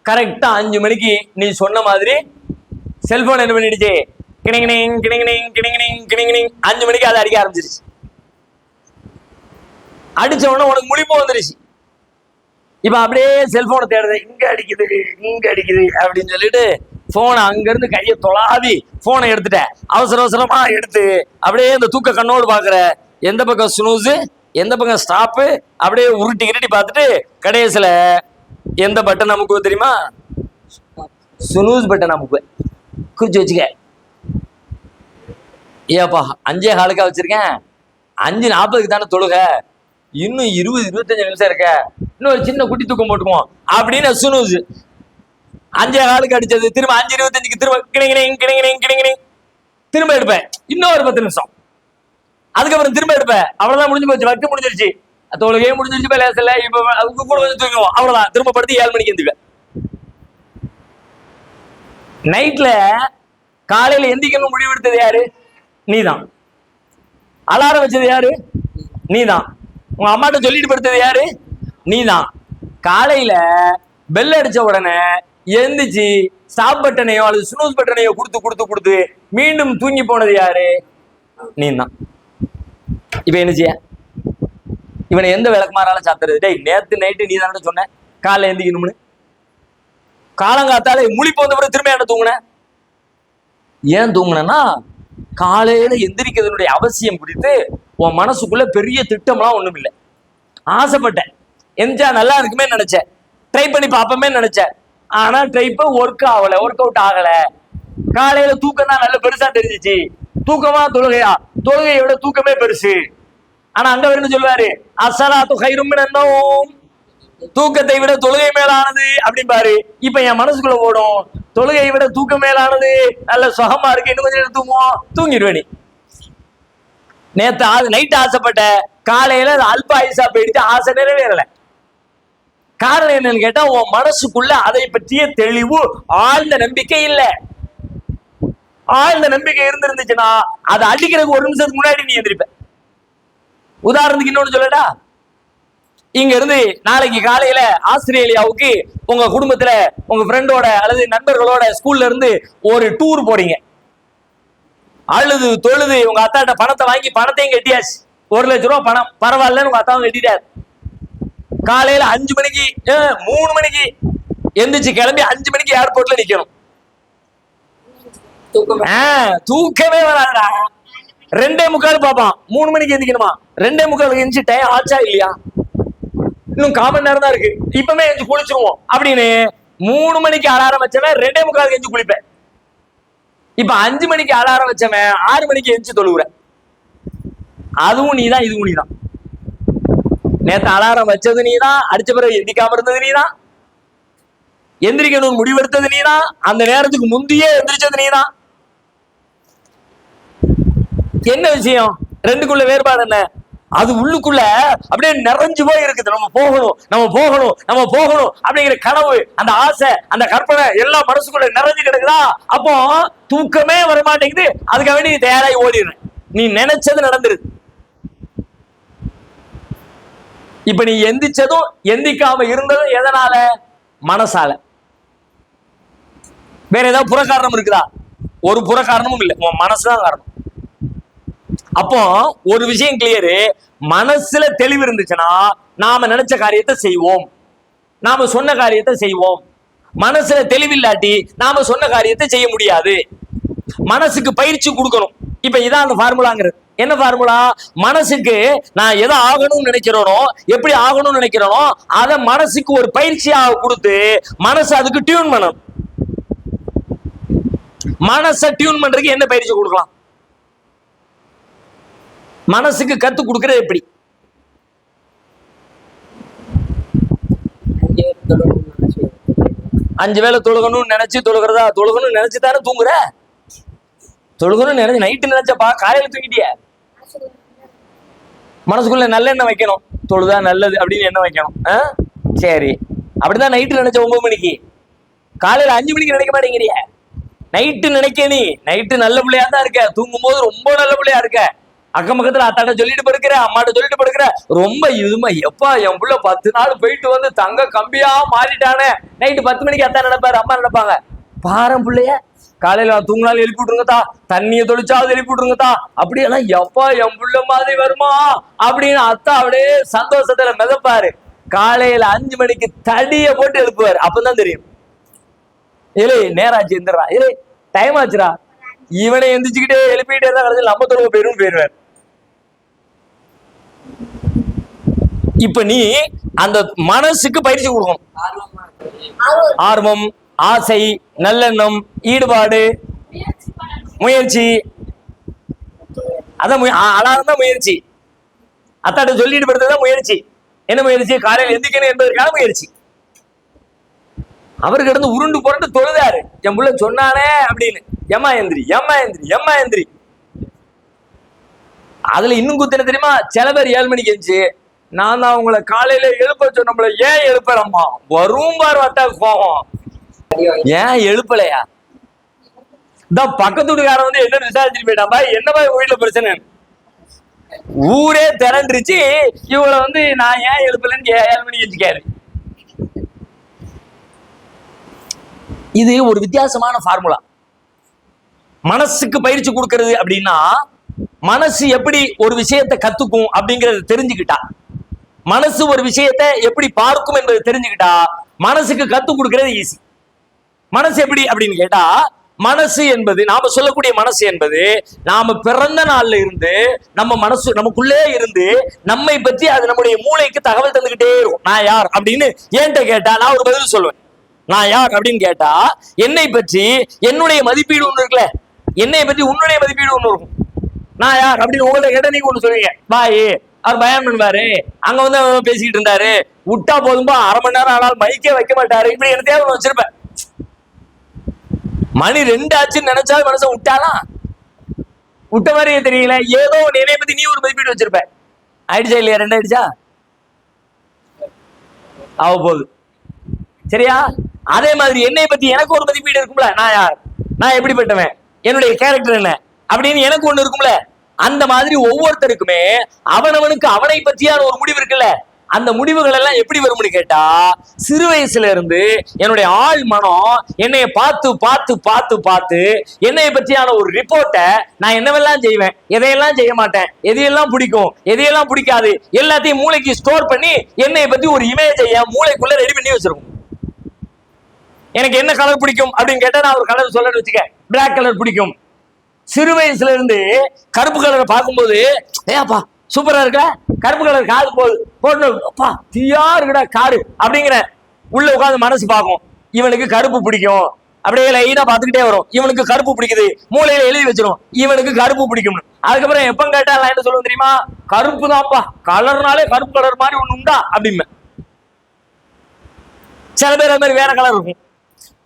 கரெக்டா 5 மணிக்கு நீ சொன்ன மாதிரி செல்போன் என்ன பண்ணிடுச்சு? கிணிங்கினிங் கிணிங்கினிங் கிணிங்கினிங் கிணிங்கினிங் 5 மணிக்கு அதை அடிக்க ஆரம்பிச்சிருச்சு. அடிச்ச உடனே உனக்கு முழிப்பு வந்துருச்சு. இப்ப அப்படியே செல்போனை தேடுது, இங்க அடிக்குது இங்க அடிக்குது அப்படின்னு சொல்லிட்டு போனை அங்கிருந்து கையை தொலாவி போனை எடுத்துட்டேன். அவசர அவசரமா எடுத்து அப்படியே இந்த தூக்க கண்ணோடு பாக்குற, எந்த பக்கம் ஸ்னூஸு எந்த பக்கம் ஸ்டாப்பு அப்படியே உருட்டி கிருட்டி பார்த்துட்டு கடைசியில எந்த பட்டன் நமக்கு தெரியுமா? ஸ்னூஸ் பட்டன் நமக்கு குறிச்சு வச்சுக்க. ஏப்பா 5:15 வச்சிருக்கேன், 5:40 தானே தொழுக, இன்னும் 20-25 நிமிஷம் இருக்க, இன்னும் ஒரு சின்ன குட்டி தூக்கம் போட்டுக்குவோம் அப்படின்னு ஸ்னூஸ். 5:15 அடிச்சது திரும்ப 5:25 திரும்ப கிணிங்கினிங் கிணிங்கினிங் கிணிங்கினிங் திரும்ப எடுப்பேன். இன்னும் ஒரு 10 நிமிஷம், அதுக்கப்புறம் திரும்ப எடுப்பேன். அவ்வளவுதான், முடிஞ்சு போச்சு, வர்க்கு முடிஞ்சிருச்சு, தொழுகையே முடிஞ்சிருச்சு. பேசல இப்ப கூட கொஞ்சம் தூங்குவோம், அவ்வளவுதான். திரும்ப படுத்து 7 மணிக்கு எந்திருவேன். நைட்ல காலையில எந்திக்கணும் முடிவெடுத்தது யாரு? நீதான். அலாரம் வச்சது யாரு? நீதான். உங்க அம்மாட்ட சொல்லிட்டு படுத்தது யாரு? நீதான். காலையில பெல் அடிச்ச உடனே எந்திச்சு ஸ்டாப் பட்டனையோ அல்லது ஸ்னூஸ் பட்டனையோ கொடுத்து மீண்டும் தூங்கி போனது யாரு? நீதான். இப்ப என்ன செய்ய? இவனை எந்த விளக்குமாறாலும் சாத்துறது? டேய், நேத்து நைட்டு நீ தானே சொன்ன காலைல எந்திக்கணும்னு. காலங்காத்தால முழிப்பு வந்த பிறகு திரும்ப என்ன தூங்குன? ஏன் தூங்குனா? காலையில எந்திரிக்கிறதுனுடைய அவசியம் குறித்து உன் மனசுக்குள்ள பெரிய திட்டம்லாம் ஒண்ணும் இல்லை. ஆசைப்பட்டேன், எந்திரிச்சா நல்லா இருக்குமே நினைச்சேன், ட்ரை பண்ணி பார்ப்போமே நினைச்சேன். ஆனா ட்ரைப்ப ஒர்க் அவுட் ஆகல. காலையில தூக்கம் தான் நல்ல பெருசா தெரிஞ்சிச்சு. தூக்கமா தொழுகையா? தொழுகையை விட தூக்கமே பெருசு. ஆனா அங்க என்ன சொல்லுவாரு? அஸ்ஸலாத்து கைரும் மினன் நௌம், தூக்கத்தை விட தொழுகை மேலானது அப்படின்பாரு. இப்ப என் மனசுக்குள்ள ஓடும், தொழுகையை விட தூக்கம் மேலானது, நல்ல சுகமா இருக்கு, இன்னும் கொஞ்சம் நேரம் தூங்குவோம், தூங்கிடுவேன். நீ நேத்து நைட்டு ஆசைப்பட்ட, காலையில அல்ப ஆயுசா போயிடுச்சு, ஆசை நிறைவேறல. காரணம் என்னன்னு கேட்டா, உன் மனசுக்குள்ள அதை பற்றிய தெளிவு, ஆழ்ந்த நம்பிக்கை இல்லை. ஆழ்ந்த நம்பிக்கை இருந்துச்சுன்னா அதை அடிக்கிறதுக்கு ஒரு நிமிஷத்துக்கு முன்னாடி நீ எந்திரிப்ப. உதாரணத்துக்கு இன்னொன்னு சொல்லடா, இங்க இருந்து நாளைக்கு காலையில ஆஸ்திரேலியாவுக்கு உங்க குடும்பத்துல உங்க ஃப்ரெண்டோட அல்லது நண்பர்களோட ஸ்கூல்ல இருந்து ஒரு டூர் போறீங்க. அழுது தொழுது உங்க அத்தாட்ட பணத்தை வாங்கி பணத்தையும் கட்டியாச்சு. 1 லட்சம் ரூபாய் பணம் பரவாயில்லன்னு உங்க அத்தாவும் கட்டிட்டாரு. காலையில 5 மணிக்கு 3 மணிக்கு எந்திரிச்சு கிளம்பி 5 மணிக்கு ஏர்போர்ட்ல நிக்கணும். தூக்கமே வராதுடா. 2:45 பாப்பான், 3 மணிக்கு எந்திக்கணுமா? 2:45 எந்திரிச்சு டைம் ஆச்சா இல்லையா? இன்னும் 1/4 மணி நேரம் தான் இருக்கு, இப்பமே எஞ்சி குளிச்சிருவோம் அப்படின்னு 3 மணிக்கு அலாரம் வச்சவன் 2:45 எஞ்சி குளிப்பேன். இப்ப 5 மணிக்கு அலாரம் வச்சவன் 6 மணிக்கு எஞ்சி தொழுவுற. அதுவும் நீதான், இதுவும் நீதான். நேத்து அலாரம் வச்சது நீதான், அடிச்ச பிறகு எந்திக்காம இருந்தது நீதான், எந்திரிக்கணும் முடிவெடுத்தது நீதான், அந்த நேரத்துக்கு முந்தையே எந்திரிச்சது நீதான். என்ன விஷயம்? ரெண்டுக்குள்ள வேறுபாடு என்ன? அது உள்ளுக்குள்ள அப்படியே நிறைஞ்சு போய் இருக்குது. நம்ம போகணும், நம்ம போகணும், நம்ம போகணும் அப்படிங்கிற கனவு, அந்த ஆசை, அந்த கற்பனை எல்லாம் மனசுக்குள்ள நிறைஞ்சு கிடக்குதா? அப்போ தூக்கமே வரமாட்டேங்குது. அதுக்காக வேண்டி நீ தயாராகி ஓடிடுற. நீ நினைச்சது நடந்துருது. இப்ப நீ எந்திரிச்சதும் எந்திக்காம இருந்ததும் எதனால? மனசால. வேற ஏதாவது புறக்காரணம் இருக்குதா? ஒரு புறக்காரணமும் இல்லை, உன் மனசுதான் காரணம். அப்போ ஒரு விஷயம் கிளியரு, மனசுல தெளிவு இருந்துச்சுன்னா நாம நினைச்ச காரியத்தை செய்வோம், நாம சொன்ன காரியத்தை செய்வோம். மனசுல தெளிவில்லாட்டி நாம சொன்ன காரியத்தை செய்ய முடியாது. மனசுக்கு பயிற்சி கொடுக்கணும். இப்ப இதான் அந்த ஃபார்முலாங்கிறது. என்ன ஃபார்முலா? மனசுக்கு நான் எதை ஆகணும்னு நினைக்கிறேனோ, எப்படி ஆகணும்னு நினைக்கிறேனோ அதை மனசுக்கு ஒரு பயிற்சியாக கொடுத்து மனசு அதுக்கு டியூன் பண்ணணும். மனசை டியூன் பண்றதுக்கு என்ன பயிற்சி கொடுக்கலாம்? மனசுக்கு கத்து கொடுக்கறது எப்படி? அஞ்சு வேளை தொழுகணும்னு நினைச்சு தொழுகிறதா? தொழுகணும்னு நினைச்சு தானே தூங்குற. தொழுகணும்னு நினைச்சு நைட்டு நினைச்சப்பா காலையில தூங்கிட்டிய. மனசுக்குள்ள நல்ல எண்ணம் வைக்கணும், தொழுதா நல்லது அப்படின்னு எண்ணம் வைக்கணும். சரி, அப்படிதான் நைட்டு நினைச்ச 9 மணிக்கு, காலையில 5 மணிக்கு நினைக்க மாட்டேங்கிறிய. நைட்டு நினைக்க, நீ நைட்டு நல்ல பிள்ளையா தான் இருக்க, தூங்கும் போது ரொம்ப நல்ல பிள்ளையா இருக்க, அக்கம் பக்கத்துல அத்தாட்ட சொல்லிட்டு படுக்கிற, அம்மாட்ட சொல்லிட்டு படுக்கிற, ரொம்ப இதுமா எப்பா என் புள்ள 10 நாள் போயிட்டு வந்து தங்க கம்பியா மாறிட்டானே. நைட்டு 10 மணிக்கு அத்தா நினைப்பாரு, அம்மா நினைப்பாங்க, பாரம் பிள்ளைய காலையில தூங்கினாலும் எழுப்பி விட்டுருங்கத்தா, தண்ணியை தொளிச்சாவது எழுப்பி விட்டுருங்கத்தா, அப்படியெல்லாம் எப்பா என் புள்ள மாதிரி வருமா அப்படின்னு அத்தா அப்படியே சந்தோஷத்துல மிதப்பாரு. காலையில 5 மணிக்கு தடிய போட்டு எழுப்புவாரு. அப்பதான் தெரியும், ஏலே நேராச்சு எந்திரா, ஏலே டைம் ஆச்சுரா. இவனை எந்திரிச்சுக்கிட்டே எழுப்பிக்கிட்டே தான் கடைசியில் நம்ம தொழுவ போயிருவார். இப்ப நீ அந்த மனசுக்கு பயிற்சி கொடுக்கணும். ஆர்வம், ஆசை, நல்லெண்ணம், ஈடுபாடு, முயற்சி. அதான் அலாரம் தான் முயற்சி. அத்தாட்ட சொல்லிட்டு படுத்ததான் முயற்சி. என்ன முயற்சி? காலையில் எந்திக்கணும் என்பதற்கான முயற்சி. அவருக்கு இருந்து உருண்டு புரண்டு தொழுதாரு, என் புள்ள சொன்னானே அப்படின்னு. எம்மா எந்திரி, எம்மா எந்திரி, எம்மா எந்திரி. அதுல இன்னும் குத்தின தெரியுமா? சில பேர் 7 மணிக்கு எந்திச்சு, நான் தான் உங்களை காலையில எழுப்ப சொன்னோம்ல, ஏன் எழுப்பலம்மா? வரும் பாரு வட்டா கோபம், ஏன் எழுப்பலையா? இதான் பக்கத்து வீட்டுக்காரன் வந்து என்ன விசாரிச்சுட்டு போயிட்டான், பாய் என்ன பாய் வீட்டுல பிரச்சனை? ஊரே திரண்டுருச்சு, இவளை வந்து நான் ஏன் எழுப்பலன்னு 7 மணிக்கு எந்திக்காரு. இது ஒரு வித்தியாசமான ஃபார்முலா. மனசுக்கு பயிற்சி கொடுக்கிறது அப்படின்னா, மனசு எப்படி ஒரு விஷயத்தை கத்துக்கும் அப்படிங்கறத தெரிஞ்சுக்கிட்டா, மனசு ஒரு விஷயத்தை எப்படி பார்க்கும் என்பதை தெரிஞ்சுக்கிட்டா, மனசுக்கு கத்து கொடுக்கிறது ஈஸி. மனசு எப்படி அப்படின்னு கேட்டா, மனசு என்பது, நாம சொல்லக்கூடிய மனசு என்பது, நாம பிறந்த நாள்ல இருந்து நம்ம மனசு நமக்குள்ளே இருந்து நம்மை பற்றி அது நம்முடைய மூளைக்கு தகவல் தந்துகிட்டே இருக்கும். நான் யார் அப்படின்னு என்கிட்ட கேட்டா நான் ஒரு பதில் சொல்லுவேன். நான் யார் அப்படின்னு கேட்டா, என்னை பற்றி என்னுடைய மதிப்பீடு ஒண்ணு இருக்குல்ல, என்னை பற்றி உன்னுடைய மதிப்பீடு ஒண்ணு இருக்கும். நான் யார் அப்படின்னு உங்கள்ட்ட கேட்ட நீங்க ஒண்ணு சொல்லுவீங்க, பாய் அவர் பயான் பண்ணுவாரு, அங்க வந்து பேசிக்கிட்டு இருந்தாரு, விட்டா போதும்பா 1/2 மணி நேரம் ஆனால் மைக்கே வைக்க மாட்டாரு, இப்படி என்ன தேவை வச்சிருப்பேன். மணி 2 ஆச்சுன்னு நினைச்சாலும் மனசை விட்டாலாம், விட்ட மாதிரியே தெரியல. ஏதோ என்னை பத்தி நீ ஒரு மதிப்பீடு வச்சிருப்ப. ஆயிடுச்சா இல்லையா? 2 ஆயிடுச்சா? ஆக போகுது. சரியா? அதே மாதிரி என்னை பத்தி எனக்கு ஒரு மதிப்பீடு இருக்கும்ல. நான் யார், நான் எப்படிப்பட்டவன், என்னுடைய கேரக்டர் என்ன அப்படின்னு எனக்கு ஒண்ணு இருக்கும்ல. அந்த மாதிரி ஒவ்வொருத்தருக்குமே அவனவனுக்கு அவனை பற்றியான ஒரு முடிவு இருக்குல்ல. அந்த முடிவுகள் எல்லாம் எப்படி வரும்னு கேட்டா, சிறு வயசுல இருந்து என்னுடைய ஆள் மனம் என்னைய பார்த்து பார்த்து பார்த்து பார்த்து என்னைய பற்றியான ஒரு ரிப்போர்ட்டை நான் என்னவெல்லாம் செய்வேன், எதையெல்லாம் செய்ய மாட்டேன், எதையெல்லாம் பிடிக்கும், எதையெல்லாம் பிடிக்காது, எல்லாத்தையும் மூளைக்கு ஸ்டோர் பண்ணி என்னைய பத்தி ஒரு இமேஜை என் மூளைக்குள்ள ரெடி பண்ணி வச்சிருக்கும். எனக்கு என்ன கலர் பிடிக்கும் அப்படின்னு கேட்டா நான் ஒரு கலர் சொல்ல வச்சுக்க, பிளாக் கலர் பிடிக்கும். சிறு வயசுல இருந்து கருப்பு கலரை பார்க்கும்போது ஏப்பா சூப்பரா இருக்கா, கருப்பு கலர் காது போட்டு தீயா இருக்குடா காரு அப்படிங்கிற உள்ள உட்காந்து மனசு பார்க்கும். இவனுக்கு கருப்பு பிடிக்கும், அப்படியே லைனா பார்த்துக்கிட்டே வரும். இவனுக்கு கருப்பு பிடிக்குது, மூளையில எழுதி வச்சிரும் இவனுக்கு கருப்பு பிடிக்கும்னு. அதுக்கப்புறம் எப்ப கேட்டா நான் என்ன சொல்லுவேன் தெரியுமா, கருப்பு தான்ப்பா, கலர்னாலே கருப்பு கலர் மாதிரி ஒண்ணு உண்டா அப்படின்னு. சில பேர் அது மாதிரி வேற கலர் இருக்கும்.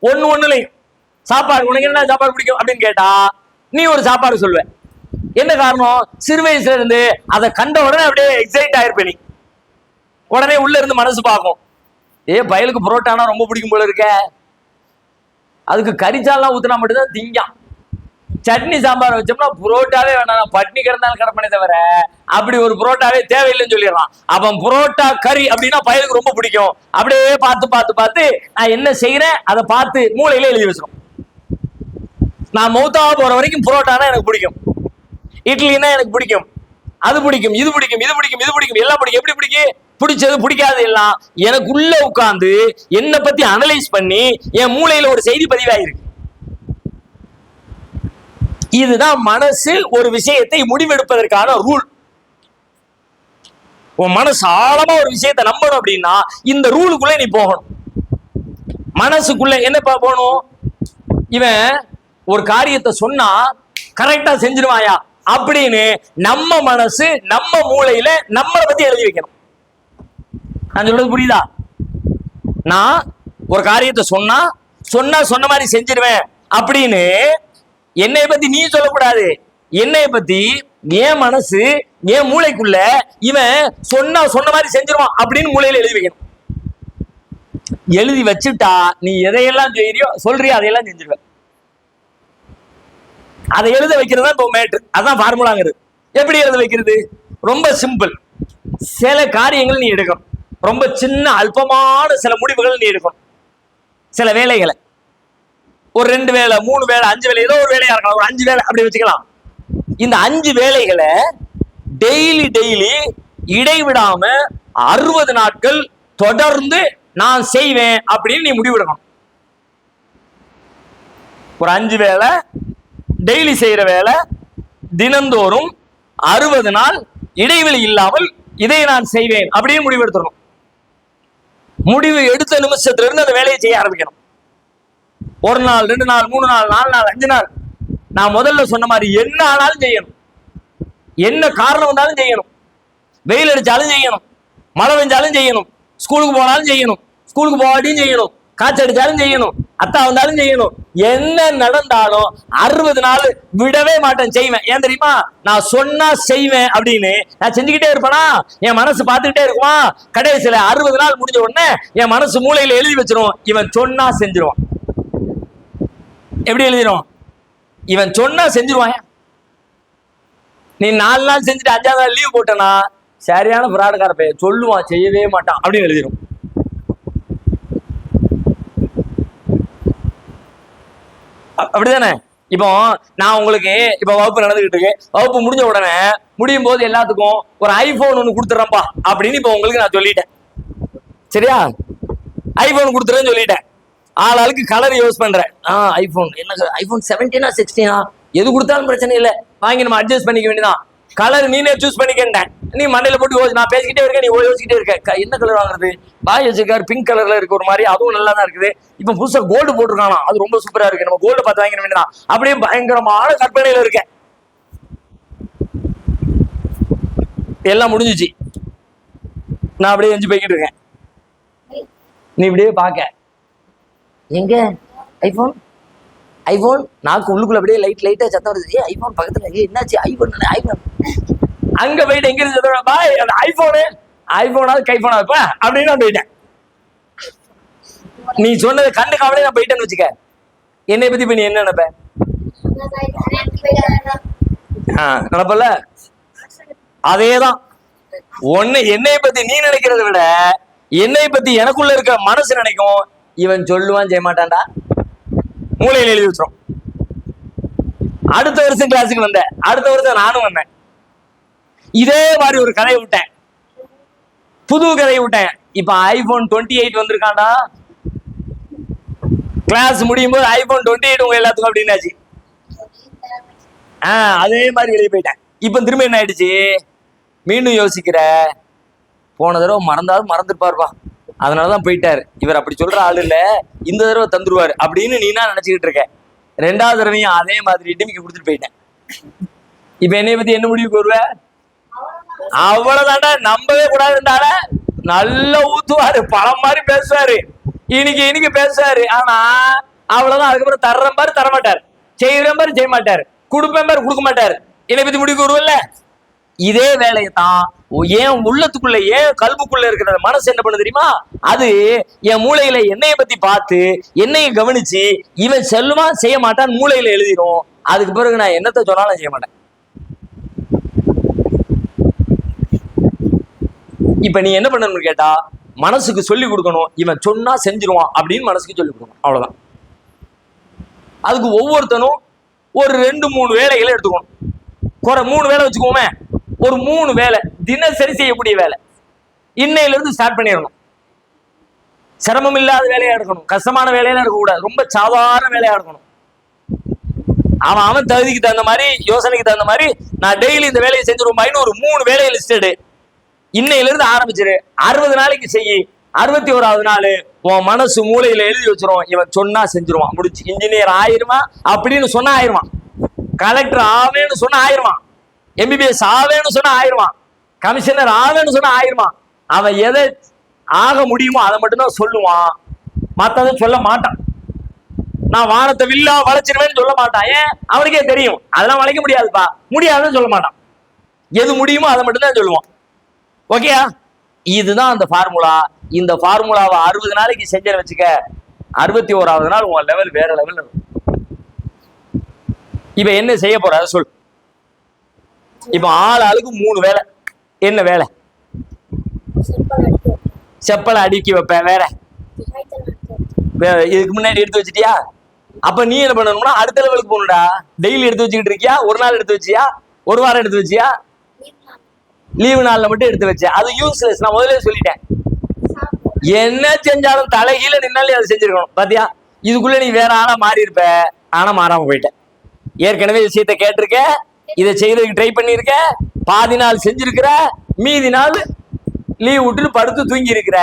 ஒண்ணுலையும் சாப்பாடு, உனக்கு என்ன சாப்பாடு பிடிக்கும் அப்படின்னு கேட்டா நீ ஒரு சாப்பாடு சொல்லுவ. என்ன காரணம், சிறு வயசுல இருந்து அதை கண்ட உடனே அப்படியே எக்ஸைட் ஆயிருப்ப. நீ உடனே உள்ள இருந்து மனசு பார்க்கும், பயலுக்கு புரோட்டானா ரொம்ப பிடிக்கும் போல இருக்க, அதுக்கு கறிச்சாலாம் ஊத்துனா மட்டும்தான் திங்கான், சட்னி சாம்பார் வச்சோம்னா புரோட்டாவே வேணாம், பட்னி கிடந்தாலும் கிடப்பனே தவிர அப்படி ஒரு புரோட்டாவே தேவையில்லைன்னு சொல்லிடலாம். அவன் புரோட்டா கறி அப்படின்னா பயலுக்கு ரொம்ப பிடிக்கும். அப்படியே பார்த்து பார்த்து பார்த்து நான் என்ன செய்யறேன் அதை பார்த்து மூளையில எழுதி வச்சிடும். நான் மௌத்தாவ போற வரைக்கும் புரோட்டானா எனக்கு பிடிக்கும், இட்லினா எனக்கு பிடிக்கும், அது பிடிக்கும், இது பிடிக்கும், இது பிடிக்கும், இது பிடிக்கும், எல்லாம் பிடிக்கும். எப்படி பிடிக்கும், பிடிச்சது பிடிக்காது எல்லாம் எனக்குள்ள உட்கார்ந்து என்னை பத்தி அனலைஸ் பண்ணி என் மூளையில ஒரு செய்தி பதிவாயிருக்கு. இதுதான் மனசு ஒரு விஷயத்தை முடிவெடுப்பதற்கான ரூல். உன் மனசு ஆழமா ஒரு விஷயத்தை நம்பணும் அப்படின்னா இந்த ரூலுக்குள்ள நீ போகணும். மனசுக்குள்ள என்ன போகணும், இவன் ஒரு காரியத்தை சொன்னா கரெக்டா செஞ்சிருவாயா அப்படின்னு நம்ம மனசு நம்ம மூளையில நம்மளை பத்தி எழுதி வைக்கணும். நான் சொல்றது புரியுதா? நான் ஒரு காரியத்தை சொன்னா சொன்ன மாதிரி செஞ்சிருவேன் அப்படின்னு என்னை பத்தி நீ சொல்லக்கூடாது. என்னை பத்தி என் மனசு என் மூளைக்குள்ள இவன் சொன்ன மாதிரி செஞ்சிருவான் அப்படின்னு மூளையில எழுதி வைக்கணும். எழுதி வச்சுட்டா நீ எதையெல்லாம் சொல்றியோ அதையெல்லாம் செஞ்சிருவேன். அதை எழுத வைக்கிறது தான் இப்போ மேட்ரு. அதான் ஃபார்முலாங்கிறது. எப்படி எழுத வைக்கிறது? ரொம்ப சிம்பிள். சில காரியங்கள் நீ எடுக்கணும், ரொம்ப சின்ன அல்பமான சில முடிவுகள் நீ எடுக்கணும். சில வேலைகளை ஒரு 2 வேலை 3 வேலை 5 வேலை ஏதோ ஒரு வேலையா இருக்கலாம், ஒரு 5 வேலை அப்படி வச்சுக்கலாம். இந்த 5 வேலைகளை டெய்லி இடைவிடாம 60 நாட்கள் தொடர்ந்து நான் செய்வேன் அப்படின்னு நீ முடிவெடுக்கணும். ஒரு 5 வேலை டெய்லி செய்யற வேலை தினந்தோறும் 60 நாள் இடைவெளி இல்லாமல் இதை நான் செய்வேன் அப்படின்னு முடிவெடுத்துடணும். முடிவு எடுத்த நிமிஷத்துல இருந்து அந்த வேலையை செய்ய ஆரம்பிக்கணும். 1 நாள் 2 நாள் 3 நாள் 4 நாள் 5 நாள் நான் முதல்ல சொன்ன மாதிரி என்ன ஆனாலும் செய்யணும், என்ன காரணம் வந்தாலும் செய்யணும், வெயில் அடிச்சாலும் செய்யணும், மழை பெஞ்சாலும் செய்யணும், ஸ்கூலுக்கு போனாலும் செய்யணும், ஸ்கூலுக்கு போகாட்டியும் செய்யணும், காய்ச்சல் அடிச்சாலும் செய்யணும், அத்தா வந்தாலும் செய்யணும், என்ன நடந்தாலும் 60 நாள் விடவே மாட்டேன், செய்வேன். ஏன் தெரியுமா, நான் சொன்னா செய்வேன் அப்படின்னு நான் செஞ்சுக்கிட்டே இருப்பேனா என் மனசு பார்த்துக்கிட்டே இருக்குமா. கடைசியில 60 நாள் முடிஞ்ச உடனே என் மனசு மூளையில எழுதி வச்சிரும், இவன் சொன்னா செஞ்சிருவான். எப்படி எழுதிரும், இவன் சொன்னா செஞ்சிருவான். நீ 4 நாள் செஞ்சுட்டு 5ஆவது நாள் லீவ் போட்டனா சரியான பிராடுக்கார பையன், சொல்லுவான் செய்யவே மாட்டான் அப்படின்னு எழுதிரும். அப்படிதானே? இப்போ நான் உங்களுக்கு இப்ப வகுப்பு நடந்துகிட்டு இருக்கு, வகுப்பு முடிஞ்ச உடனே முடியும் போது எல்லாத்துக்கும் ஒரு ஐபோன் ஒண்ணு கொடுத்துறேன்ப்பா அப்படின்னு இப்ப உங்களுக்கு நான் சொல்லிட்டேன். சரியா? ஐபோன் கொடுத்துறேன்னு சொல்லிட்டேன். ஆளுக்கு கலர் யூஸ் பண்றேன். ஐபோன் என்ன, ஐபோன் 17 16 எது கொடுத்தாலும் பிரச்சனை இல்லை, வாங்கி நம்ம அட்ஜஸ்ட் பண்ணிக்க வேண்டியதான். கலர் நீனே சூஸ் பண்ணிக்கிட்டேன், நீ மண்டையில போட்டு நான் பேசிக்கிட்டே இருக்கேன், நீ யோசிக்கிட்டே இருக்க என்ன கலர் வாங்குறது. பாய் வச்சிருக்காரு பிங்க் கலர்ல இருக்கு ஒரு மாதிரி, அதுவும் நல்லா தான் இருக்குது. இப்ப புதுசா கோல்டு போட்டிருக்கானா, அது ரொம்ப சூப்பரா இருக்கு, நம்ம கோல்டு பார்த்து வாங்கிட வேண்டியதான். அப்படியே பயங்கரமான கற்பனையில இருக்க. எல்லாம் முடிஞ்சிச்சு, நான் அப்படியே எஞ்சி போய்கிட்டு இருக்கேன். நீ இப்படியே பாக்க, எங்க ஐபோன் ஐபோன் நாக்கு உள்ளுக்குள்ள அப்படியே லைட்டா சத்தம் வருது. ஐபோன் பக்கத்துல என்னாச்சு? ஐபோன் அங்க போயிட்டு எங்க இருந்து பாய் அந்த ஐபோனாவது கைபோனாவது அப்படின்னு நான் போயிட்டேன். நீ சொன்னது கண்டு காவலே நான் போயிட்டேன்னு வச்சுக்க. என்னை பத்தி இப்ப நீ என்ன நினைப்ப? நினைப்பல அதேதான். ஒன்னு என்னை பத்தி நீ நினைக்கிறத விட என்னை பத்தி எனக்குள்ள இருக்க மனசு நினைக்கும். இவன் சொல்லுவான் செய்ய மாட்டான்டா, மூளையில எழுதி வச்சிரும். அடுத்த வருஷம் கிளாஸுக்கு வந்தேன், அடுத்த வருஷம் நானும் வந்தேன். இதே மாதிரி ஒரு கதையை விட்டேன், புது கதையை விட்டேன். இப்ப ஐபோன் 28 வந்திருக்காண்டா. கிளாஸ் முடியும் போது ஐபோன் 28 உங்க எல்லாத்துக்கும் அப்படின்னாச்சு. அதே மாதிரி வெளியே போயிட்டேன். இப்ப திரும்ப என்ன ஆயிடுச்சு? மீண்டும் யோசிக்கிற, போன தடவை மறந்தாலும் மறந்துருப்பாருப்பா, அதனாலதான் போயிட்டாரு. இவர் அப்படி சொல்ற ஆளு இல்ல, இந்த தடவை தந்துருவாரு அப்படின்னு நீனா நினைச்சுக்கிட்டு இருக்க. 2வது தடவையும் அதே மாதிரி டிமிக்கி கொடுத்துட்டு போயிட்டேன். இப்ப என்னைய பத்தி என்ன முடிவுக்கு வருவ? அவ்வளவுதாண்டா, நம்பவே கூடாதுண்டால. நல்லா ஊத்துவாரு, பழம் மாதிரி பேசுவாரு, இன்னைக்கு பேசுவாரு. ஆனா அவ்வளவுதான். அதுக்கப்புறம் தர்றேன் பாரு தர மாட்டாரு, செய்யறேன் பாரு செய்ய மாட்டாரு, கொடுப்பேன் பாரு கொடுக்க மாட்டாரு. என்னை பத்தி முடிவுக்கு வருவல்ல. இதே வேலையை தான் ஏன் உள்ளத்துக்குள்ள, ஏன் கல்புக்குள்ள இருக்கிற மனசு என்ன பண்ணு தெரியுமா? அது என் மூளையில என்னைய பத்தி பார்த்து என்னைய கவனிச்சு இவன் செல்லுவான் செய்ய மாட்டான் மூளையில எழுதிடும். அதுக்கு பிறகு நான் என்னத்தை சொன்னாலும் செய்ய மாட்டேன். இப்ப நீ என்ன பண்ணணும்னு கேட்டா, மனசுக்கு சொல்லி கொடுக்கணும், இவன் சொன்னா செஞ்சிருவான் அப்படின்னு மனசுக்கு சொல்லி கொடுக்கணும். அவ்வளவுதான். அதுக்கு ஒவ்வொருத்தனும் ஒரு 2-3 வேலைகளை எடுத்துக்கணும். 3 வேலை வச்சுக்கோமே, ஒரு 3 வேலை தினசரி செய்யக்கூடிய வேலை இன்னையில இருந்து ஸ்டார்ட் பண்ணிடணும். சிரமம் இல்லாத வேலையா இருக்கணும், கஷ்டமான வேலையெல்லாம் இருக்கக்கூடாது, ரொம்ப சாதாரண வேலையா இருக்கணும். அவன் தகுதிக்கு தகுந்த மாதிரி, யோசனைக்கு தகுந்த மாதிரி நான் டெய்லி இந்த வேலையை செஞ்சிருவோம். ஒரு 3 வேலையை லிஸ்ட் எடு, இன்னையில இருந்து ஆரம்பிச்சிரு. 60 நாளைக்கு செய்யி. 61வது நாள் உன் மனசு மூளையில எழுதி வச்சிரும், இவன் சொன்னா செஞ்சிருவான், முடிச்சு. இன்ஜினியர் ஆயிருமா அப்படின்னு சொன்னா ஆயிருவான், கலெக்டர் ஆவேன்னு சொன்னா ஆயிருவான், MBBS ஆவேன்னு சொன்னா ஆயிருவான், கமிஷனர் ஆவேன்னு சொன்னா ஆயிருவான். அவன் எதை ஆக முடியுமோ அதை மட்டும்தான் சொல்லுவான், மற்றதை சொல்ல மாட்டான். நான் வானத்தை வில்லா வளைச்சிருவேன்னு சொல்ல மாட்டான். ஏன்? அவனுக்கே தெரியும் அதெல்லாம் வளைக்க முடியாதுப்பா, முடியாதுன்னு சொல்ல மாட்டான். எது முடியுமோ அதை மட்டும்தான் சொல்லுவான். ஓகேயா? இதுதான் அந்த ஃபார்முலா. இந்த ஃபார்முலாவை 60 நாளைக்கு செஞ்சு வச்சுக்க, 61வது நாள் உன் லெவல் வேற லெவல் இருக்கும். இப்ப என்ன செய்ய போற அதை சொல். இப்ப ஆளுக்கு 3 வேலை. என்ன வேலை? செப்பலை அடுக்கி வைப்பேன். வேற இதுக்கு முன்னாடி எடுத்து வச்சிட்டியா? அப்ப நீ என்ன பண்ணணும்னா அடுத்த லெவலுக்கு போகணும்டா. டெய்லி எடுத்து வச்சுக்கிட்டு இருக்கியா? ஒரு நாள் எடுத்து வச்சியா? ஒரு வாரம் எடுத்து வச்சியா? லீவு நாள்ல மட்டும் எடுத்து வச்சேன், அது யூஸ்லெஸ். நான் முதல்ல சொல்லிட்டேன், என்ன செஞ்சாலும் தலைகீழ நின்னாலே அதை செஞ்சிருக்கணும். பாத்தியா? இதுக்குள்ள நீ வேற ஆளா மாறி இருப்ப, ஆனா மாறாம போயிட்ட. ஏற்கனவே விஷயத்த கேட்டிருக்க, இதை செய்யறதுக்கு ட்ரை பண்ணிருக்க, பாதி நாள் செஞ்சிருக்கிற, மீதி நாள் லீவ் விட்டுட்டு படுத்து தூங்கி இருக்கிற.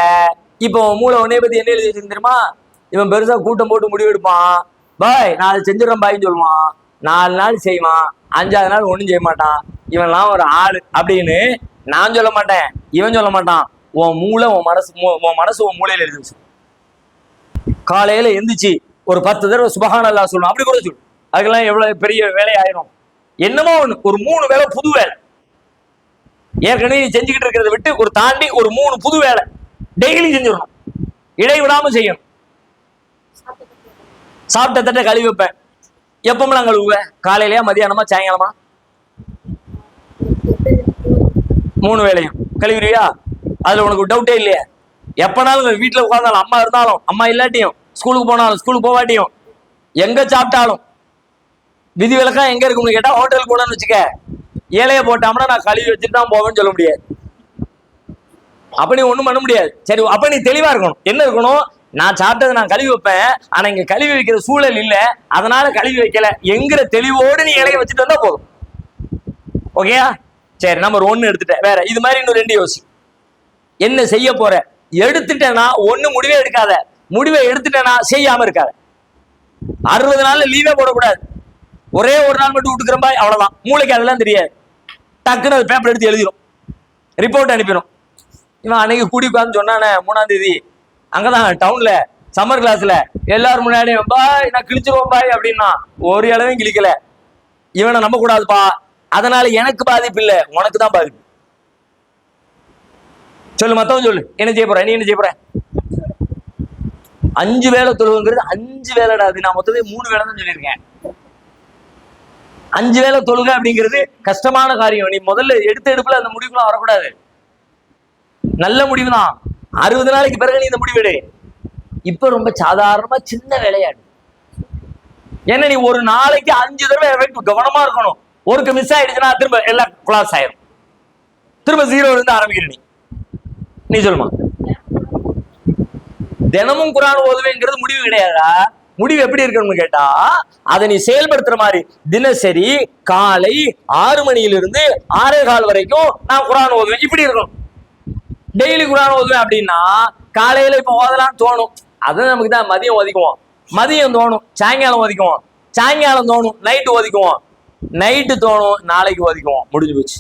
இப்போ மூளை உன்னைய பத்தி என்ன எழுதி வச்சிருக்கு தெரியுமா? இவன் பெருசா கூட்டம் போட்டு முடிவு எடுப்பான். பாய் நான் அதை செஞ்சிடறேன் பாய்ன்னு சொல்லுவான். 4 நாள் செய்வான், 5வது நாள் ஒண்ணும் செய்ய மாட்டான். இவன்லாம் ஒரு ஆளு அப்படின்னு நான் சொல்ல மாட்டேன், இவன் சொல்ல மாட்டான். உன் மூளை உன் மனசு உன் மூளையில எழுதி வச்சு. காலையில எந்திரிச்சு ஒரு 10 தடவை சுபஹானல்லாஹ் சொல்லணும். அப்படி கூட சொல்லு. அதுக்கெல்லாம் எவ்வளவு பெரிய வேலை ஆயிரும். என்னமோ ஒண்ணு, ஒரு 3 வேலை புது வேலை. ஏற்கனவே நீ செஞ்சுக்கிட்டு இருக்கிறத விட்டு ஒரு தாண்டி ஒரு 3 புது வேலை டெய்லி செஞ்சிடணும், இடைவிடாம செய்யணும். சாப்பிட்ட தட்டை கழுவி வைப்பேன். எப்பமெல்லாம் கழுவுவேன்? காலையிலயா, மதியானமா, சாயங்காலமா? 3 வேலையும் கழுவிடுவியா? அதுல உனக்கு டவுட்டே இல்லையா? எப்பனாலும் வீட்டுல உட்கார்ந்தாலும், அம்மா இருந்தாலும், அம்மா இல்லாட்டியும், ஸ்கூலுக்கு போனாலும், ஸ்கூலுக்கு போவாட்டியும், எங்க சாப்பிட்டாலும் விதி விலக்கா எங்க இருக்கும்னு கேட்டா ஹோட்டலுக்கு போனோம்னு வச்சுக்க, ஏழைய போட்டாம்னா நான் கழுவி வச்சுட்டு தான் போவேன்னு சொல்ல முடியாது. அப்ப நீ ஒண்ணும் பண்ண முடியாது. சரி, அப்ப நீ தெளிவா இருக்கணும். என்ன இருக்கணும்? நான் சாப்பிட்டதை நான் கழுவி வைப்பேன், ஆனா இங்க கழுவி வைக்கிற சூழல் இல்ல, அதனால கழுவி வைக்கல என்கிற தெளிவோடு நீ இலைய வச்சுட்டு வந்தா போதும். ஓகேயா? சரி, நம்பர் 1 எடுத்துட்டேன். வேற இது மாதிரி இன்னும் 2 யோசி. என்ன செய்ய போற? எடுத்துட்டேன்னா ஒண்ணு முடிவே எடுக்காத, முடிவை எடுத்துட்டேன்னா செய்யாம இருக்காத. 60 நாள்ல லீவே போடக்கூடாது. ஒரே ஒரு நாள் மட்டும் விட்டுக்கிறப்பா, அவ்வளவுதான். மூளைக்கு அதெல்லாம் தெரியாது. டக்குன்னு அது பேப்பர் எடுத்து எழுதிடும், ரிப்போர்ட் அனுப்பிடும். இவன் அன்னைக்கு கூடி உட்கார்ந்து சொன்னானே 3ஆம் தேதி அங்கதான் டவுன்ல சம்மர் கிளாஸ்ல எல்லாரும் முன்னாடியும் பாய் நான் கிழிச்சிருவோம் பாய் அப்படின்னா ஒரு அளவையும் கிழிக்கல. இவனை நம்ப கூடாதுப்பா, அதனால எனக்கு பாதிப்பு இல்லை, உனக்கு தான் பாதிப்பு. சொல்லு, மத்தவன் சொல்லு, என்ன செய்ய போற, நீ என்ன செய்ய போற? 5 வேளை தொழுவுங்கிறது 5 வேலைடா. அது நான் மொத்தமே 3 வேலை தான் சொல்லியிருக்கேன். 5 வேளை தொழுக அப்படிங்கிறது கஷ்டமான காரியம். நீ முதல்ல எடுப்புல அந்த முடிவுலாம் வரக்கூடாது. நல்ல முடிவு தான். 60 நாளைக்கு பிறகு நீ இந்த முடிவெடு. இப்ப ரொம்ப சாதாரணமா சின்ன வேலையாடு. ஏன்னா நீ ஒரு நாளைக்கு 5 தடவை கவனமா இருக்கணும். ஒருக்கு மிஸ் ஆயிடுச்சுன்னா திரும்ப எல்லாம் கிளாஸ் ஆயிரும், திரும்ப 0 இருந்து ஆரம்பிக்கிற. நீ சொல்லுமா, தினமும் குர்ஆன் ஓதுவேங்கிறது முடிவு கிடையாதா? முடிவு எப்படி இருக்கணும்னு கேட்டா, அதை நீ செயல்படுத்துற மாதிரி தினசரி காலை 6 மணியிலிருந்து 6:15 வரைக்கும் நான் குர்ஆன் ஓதுவேன் இப்படி இருக்கணும். டெய்லி குர்ஆன் ஓதுவேன் அப்படின்னா காலையில இப்ப ஓதலாம்னு தோணும், அது நமக்கு தான் மதியம் ஒதுக்குவோம். மதியம் தோணும் சாயங்காலம் ஒதுக்குவோம், சாயங்காலம் தோணும் நைட்டு ஒதுக்குவோம், நைட்டு தோணும் நாளைக்கு ஒதுக்குவோம், முடிஞ்சு போச்சு.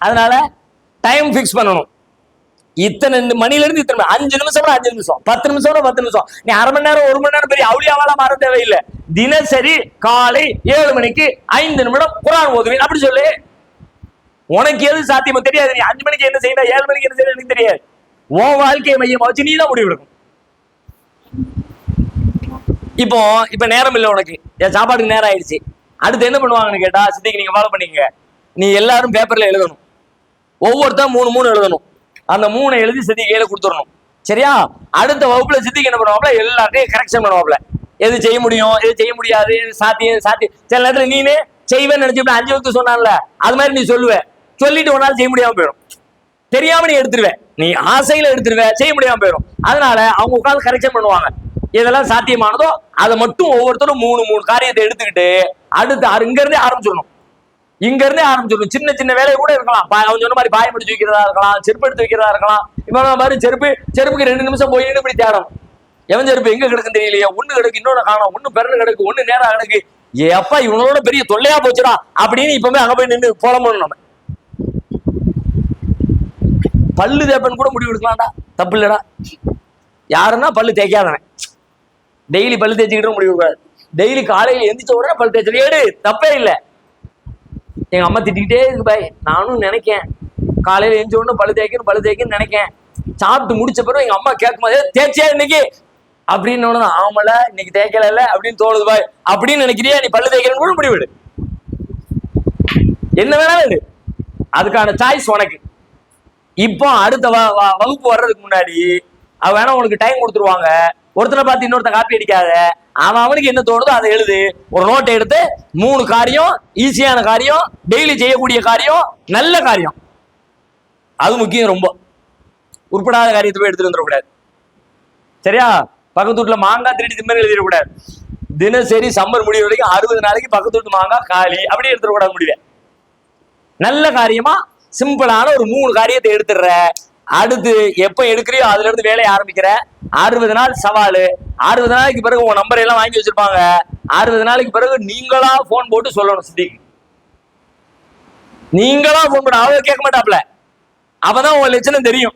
அதனால டைம் பிக்ஸ் பண்ணணும். இத்தனை மணில இருந்து இத்தனை 5 நிமிஷம் 5 நிமிஷம், 10 நிமிஷம் 10 நிமிஷம். நீ அரை மணி நேரம் 1 மணி நேரம் பெரிய அவுளியாவாலாம் மாற தேவையில்லை. தினசரி காலை 7 மணிக்கு 5 நிமிடம் குர்ஆன் ஓதுவேன் அப்படி சொல்லு. உனக்கு எது சாத்தியமோ தெரியாது. நீ 5 மணிக்கு என்ன செய்யணும், 7 மணிக்கு என்ன செய்யணும் எனக்கு தெரியாது. உன் வாழ்க்கையை மையமா வச்சு நீ தான் முடிவு எடுக்கணும். இப்ப நேரம் இல்லை உனக்கு, என் சாப்பாட்டுக்கு நேரம் ஆயிடுச்சு. அடுத்து என்ன பண்ணுவாங்கன்னு கேட்டா, சித்திக்கு நீங்க ஃபாலோ பண்ணிக்கங்க. நீ எல்லாரும் பேப்பர்ல எழுதணும், ஒவ்வொருத்தரும் 3 எழுதணும். அந்த 3 எழுதி சித்திக்கு கையில கொடுத்துடணும். சரியா? அடுத்த வகுப்புல சித்திக்கு என்ன பண்ணுவாப்ல, எல்லாத்தையும் கரெக்ஷன் பண்ணுவாப்ல. எது செய்ய முடியும், எது செய்ய முடியாது, எது சாத்தியம். சில நேரத்துல நீனே செய்வேன்னு நினைச்சு 5 வகுப்பு சொன்னான்ல, அது மாதிரி நீ சொல்லுவ. சொல்லிட்டு ஒன்னாலும் செய்ய முடியாம போயிடும். தெரியாம நீ எடுத்துருவ, நீ ஆசையில எடுத்துருவ, செய்ய முடியாம போயிடும். அதனால அவங்க உட்காந்து கரெக்ஷன் பண்ணுவாங்க. இதெல்லாம் சாத்தியமானதோ அதை மட்டும் ஒவ்வொருத்தரும் 3 காரியத்தை எடுத்துக்கிட்டு அடுத்து இங்க இருந்தே ஆரம்பிச்சிடணும். சின்ன சின்ன வேலையை கூட இருக்கலாம். அவன் சொன்ன மாதிரி பாயம் பிடிச்சு வைக்கிறதா இருக்கலாம், செருப்பு எடுத்து வைக்கிறதா இருக்கலாம். இப்ப மாதிரி செருப்புக்கு 2 நிமிஷம் போய் இப்படி தேடணும். எவன் செருப்பு எங்க கிடக்குன்னு தெரியலையே, ஒண்ணு கிடக்கு இன்னொன்னு காணும், ஒண்ணு பிறகு கிடக்கு, ஒண்ணு நேரம் கிடக்கு. அப்பா இவனோட பெரிய தொல்லையா போச்சுடா அப்படின்னு இப்பவே அங்க போய் நின்று போலமும். நம்ம பல்லு தேப்பன் கூட முடிவு எடுக்கலாம்டா, தப்பு இல்லடா. யாருன்னா பல்லு தேய்க்காதவன், டெய்லி பல்லு தேய்ச்சிக்கிட்டு முடிவு கூடாது. டெய்லி காலையில எந்திரிச்ச உடனே பல்லு தேய்ச்சி ஏடு, தப்பே இல்லை. எங்க அம்மா திட்டிக்கிட்டே இருக்கு பாய், நானும் நினைக்கேன் காலையில எந்திரிச்ச உடனே பல்லு தேய்க்கணும்னு நினைக்கேன். சாப்பிட்டு முடிச்ச பிறகு எங்க அம்மா கேட்கும் போது தேய்ச்சியா இன்னைக்கு அப்படின்னு, ஆமல இன்னைக்கு தேய்க்கல அப்படின்னு தோணுது பாய் அப்படின்னு நினைக்கிறியா, நீ பல்லு தேய்க்கணும்னு கூட முடிவிடு. என்ன வேணாலும் அதுக்கான சாய்ஸ் உனக்கு. இப்போ அடுத்த வகுப்பு வர்றதுக்கு முன்னாடி அவ வேணா உனக்கு டைம் கொடுத்துருவாங்க. ஒருத்தனை பார்த்து இன்னொருத்த காப்பி அடிக்காத, அவனுக்கு என்ன தோணுதோ அதை எழுது. ஒரு நோட்டை எடுத்து 3 காரியம், ஈஸியான காரியம், டெய்லி செய்யக்கூடிய காரியம், நல்ல காரியம், அது முக்கியம். ரொம்ப உருப்படாத காரியத்தை போய் எடுத்துட்டு வந்துடக்கூடாது. சரியா? பக்கத்து வீட்டுல மாங்காய் திருடி திம்மறி எழுதிடக்கூடாது. தினசரி சம்மர் முடிவு வரைக்கும் 60 நாளைக்கு பக்கத்து வீட்டு மாங்காய் காலி அப்படி எடுத்துடக்கூடாது முடிவை. நல்ல காரியமா சிம்பிளான ஒரு 3 காரியத்தை எடுத்துடுற. அடுத்து எப்ப எடுக்கிறியோ அதுல இருந்து வேலையை ஆரம்பிக்கிற. 60 நாள் சவாலு. 60 நாளைக்கு பிறகு உன் நம்பர் எல்லாம் வாங்கி வச்சிருப்பாங்க. 60 நாளைக்கு பிறகு நீங்களா போன் போட்டு சொல்லணும் சித்திக்கு. நீங்களா போன் பண்ண, அவ கேட்க மாட்டாப்ல. அப்பதான் உன் லட்சணம் தெரியும்.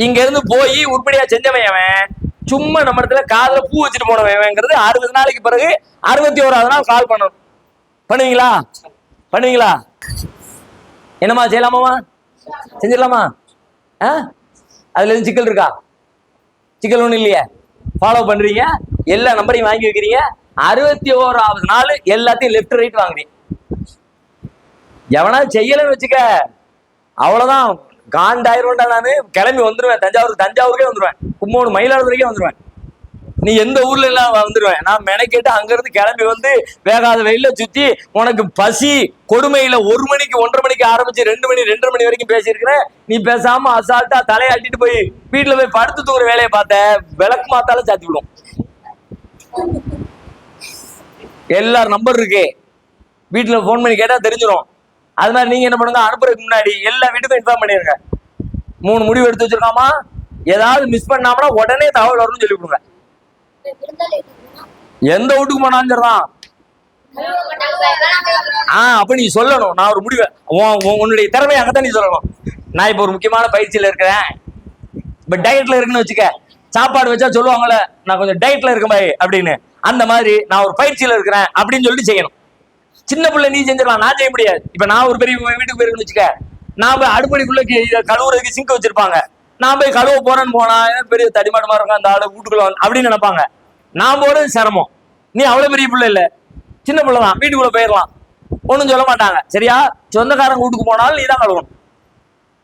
இங்க இருந்து போய் உருப்படியா செஞ்சவன் அவன், சும்மா நம்ம இடத்துல காதுல பூ வச்சுட்டு போனவங்கிறது 60 நாளைக்கு பிறகு 61வது நாள் கால் பண்ணணும். பண்ணுவீங்களா? என்னமா செய்யலாமாமா? செஞ்சிடலாமா? அதுல இருந்து சிக்கல் இருக்கா? சிக்கல் ஒண்ணு இல்லையே. ஃபாலோ பண்றீங்க, எல்லா நம்பரையும் வாங்கி வைக்கிறீங்க. 61வது நாள் எல்லாத்தையும் லெஃப்ட் ரைட் வாங்குறீங்க. எவனா செய்யலன்னு வச்சுக்க, அவ்வளவுதான், காண்டாயிரம்டா. நானு கிளம்பி வந்துருவேன், தஞ்சாவூருக்கே வந்துருவேன், கும்போணம் மயிலாடுதுறைக்கே வந்துருவேன். நீ எந்த ஊர்ல எல்லாம் வந்துருவேன். நான் மெனக்கேட்டு அங்க இருந்து கிளம்பி வந்து வேகாத வெயில சுத்தி உனக்கு பசி கொடுமையில 1 மணிக்கு 1:30 மணிக்கு ஆரம்பிச்சு 2 மணி 2:30 மணி வரைக்கும் பேசியிருக்கிறேன். நீ பேசாம அசால்ட்டா தலையாட்டிட்டு போய் வீட்டுல போய் படுத்து தூங்குற வேலையை பார்த்த, விளக்கு மாத்தாலும் சாத்தி விடும். எல்லாரும் நம்பர் இருக்கு, வீட்டுல போன் பண்ணி கேட்டா தெரிஞ்சிடும். அது மாதிரி நீங்க என்ன பண்ணுங்க, அனுப்புறதுக்கு முன்னாடி எல்லா வீட்டுக்கும் இன்ஃபார்ம் பண்ணிருங்க. 3 முடிவு எடுத்து வச்சிருக்காமா, ஏதாவது மிஸ் பண்ணாமனா உடனே தகவல் வரும்னு சொல்லி கொடுங்க. எந்த வீட்டுக்கு போனாலும் சரிதான். அப்ப நீ சொல்லணும், நான் ஒரு முடிவை, உன்னுடைய திறமையை அங்கத்தான் நீ சொல்லணும். நான் இப்ப ஒரு முக்கியமான பயிற்சியில இருக்கிறேன், இப்ப டயட்ல இருக்குன்னு வச்சுக்க, சாப்பாடு வச்சா சொல்லுவாங்கல்ல நான் கொஞ்சம் டயட்ல இருக்கேன் பாய் அப்படின்னு, அந்த மாதிரி நான் ஒரு பயிற்சியில இருக்கிறேன் அப்படின்னு சொல்லிட்டு செய்யணும். சின்ன பிள்ளை நீ செஞ்சிடலாம், நான் செய்ய முடியாது. இப்ப நான் ஒரு பெரிய வீட்டுக்கு போயிருக்குன்னு வச்சுக்க, நான் போய் அடுப்படிக்குள்ள கழுவுறதுக்கு சிங்க் வச்சிருப்பாங்க, நான் போய் கழுவ போறேன்னு போனா பெரிய தடிமாட்டமா இருக்கும் அந்த ஆளு வீட்டுக்குள்ள அப்படின்னு நினைப்பாங்க. நான் போறது சிரமம். நீ அவ்வளவு பெரிய பிள்ளை இல்ல, சின்ன பிள்ளை தான், வீட்டுக்குள்ள போயிடலாம், ஒண்ணும் சொல்ல மாட்டாங்க. சரியா? சொந்தக்காரங்க வீட்டுக்கு போனாலும் நீ தான் கழுவணும்.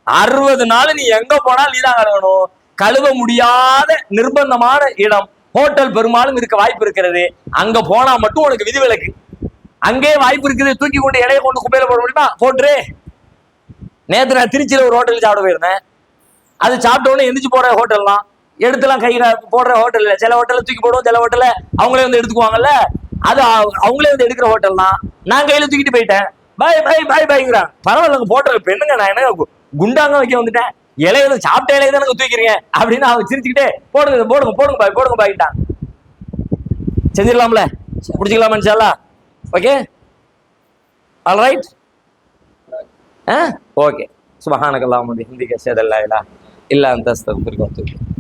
60 நாள் நீ எங்க போனாலும் நீ தான் கழுவணும். கழுவ முடியாத நிர்பந்தமான இடம் ஹோட்டல் பெரும்பாலும் இருக்க வாய்ப்பு இருக்கிறது. அங்க போனா மட்டும் உனக்கு விதிவிலக்கு. அங்கே வாய்ப்பு இருக்குது, தூக்கி கொண்டு இலைய கொண்டு குப்பையில போட முடியுமா? போட்டுரு. நேற்று நான் திருச்சியில ஒரு ஹோட்டல் சாப்பிட போயிருந்தேன். அது சாப்பிட்டோன்னு எந்திரிச்சு போற ஹோட்டல்லாம் எடுத்துலாம் கை போடுற ஹோட்டல் இல்ல. சில ஹோட்டல்ல தூக்கி போடுவோம், சில ஹோட்டல்ல அவங்களே வந்து எடுத்துக்குவாங்கல்ல. அது அவங்களே வந்து எடுக்கிற ஹோட்டல் தான். நான் கையில தூக்கிட்டு போயிட்டேன். பாய் பாய் பாய் பாய்ங்கிறான். பரவாயில்ல போட்ட பெண்ணுங்க, நான் என்ன குண்டாங்க வைக்க வந்துட்டேன், இலையில சாப்பிட்ட இலையை தானே தூக்கிறீங்க அப்படின்னு அவங்க சிரிச்சுக்கிட்டே போடுங்க போடுங்க போடுங்க பாய் போடுங்க பாய்ட்டான். செஞ்சிடலாம்ல, பிடிச்சிக்கலாமா இன்ஷாஅல்லாஹ்? Okay, all right. ஓகே. சுப்ஹானக அல்லாஹும்ம பிஹம்திக அஷ்ஹது அல்லா இலாஹா இல்லா அன்த அஸ்தக்ஃபிருக வ அத்தூபு இலைக்.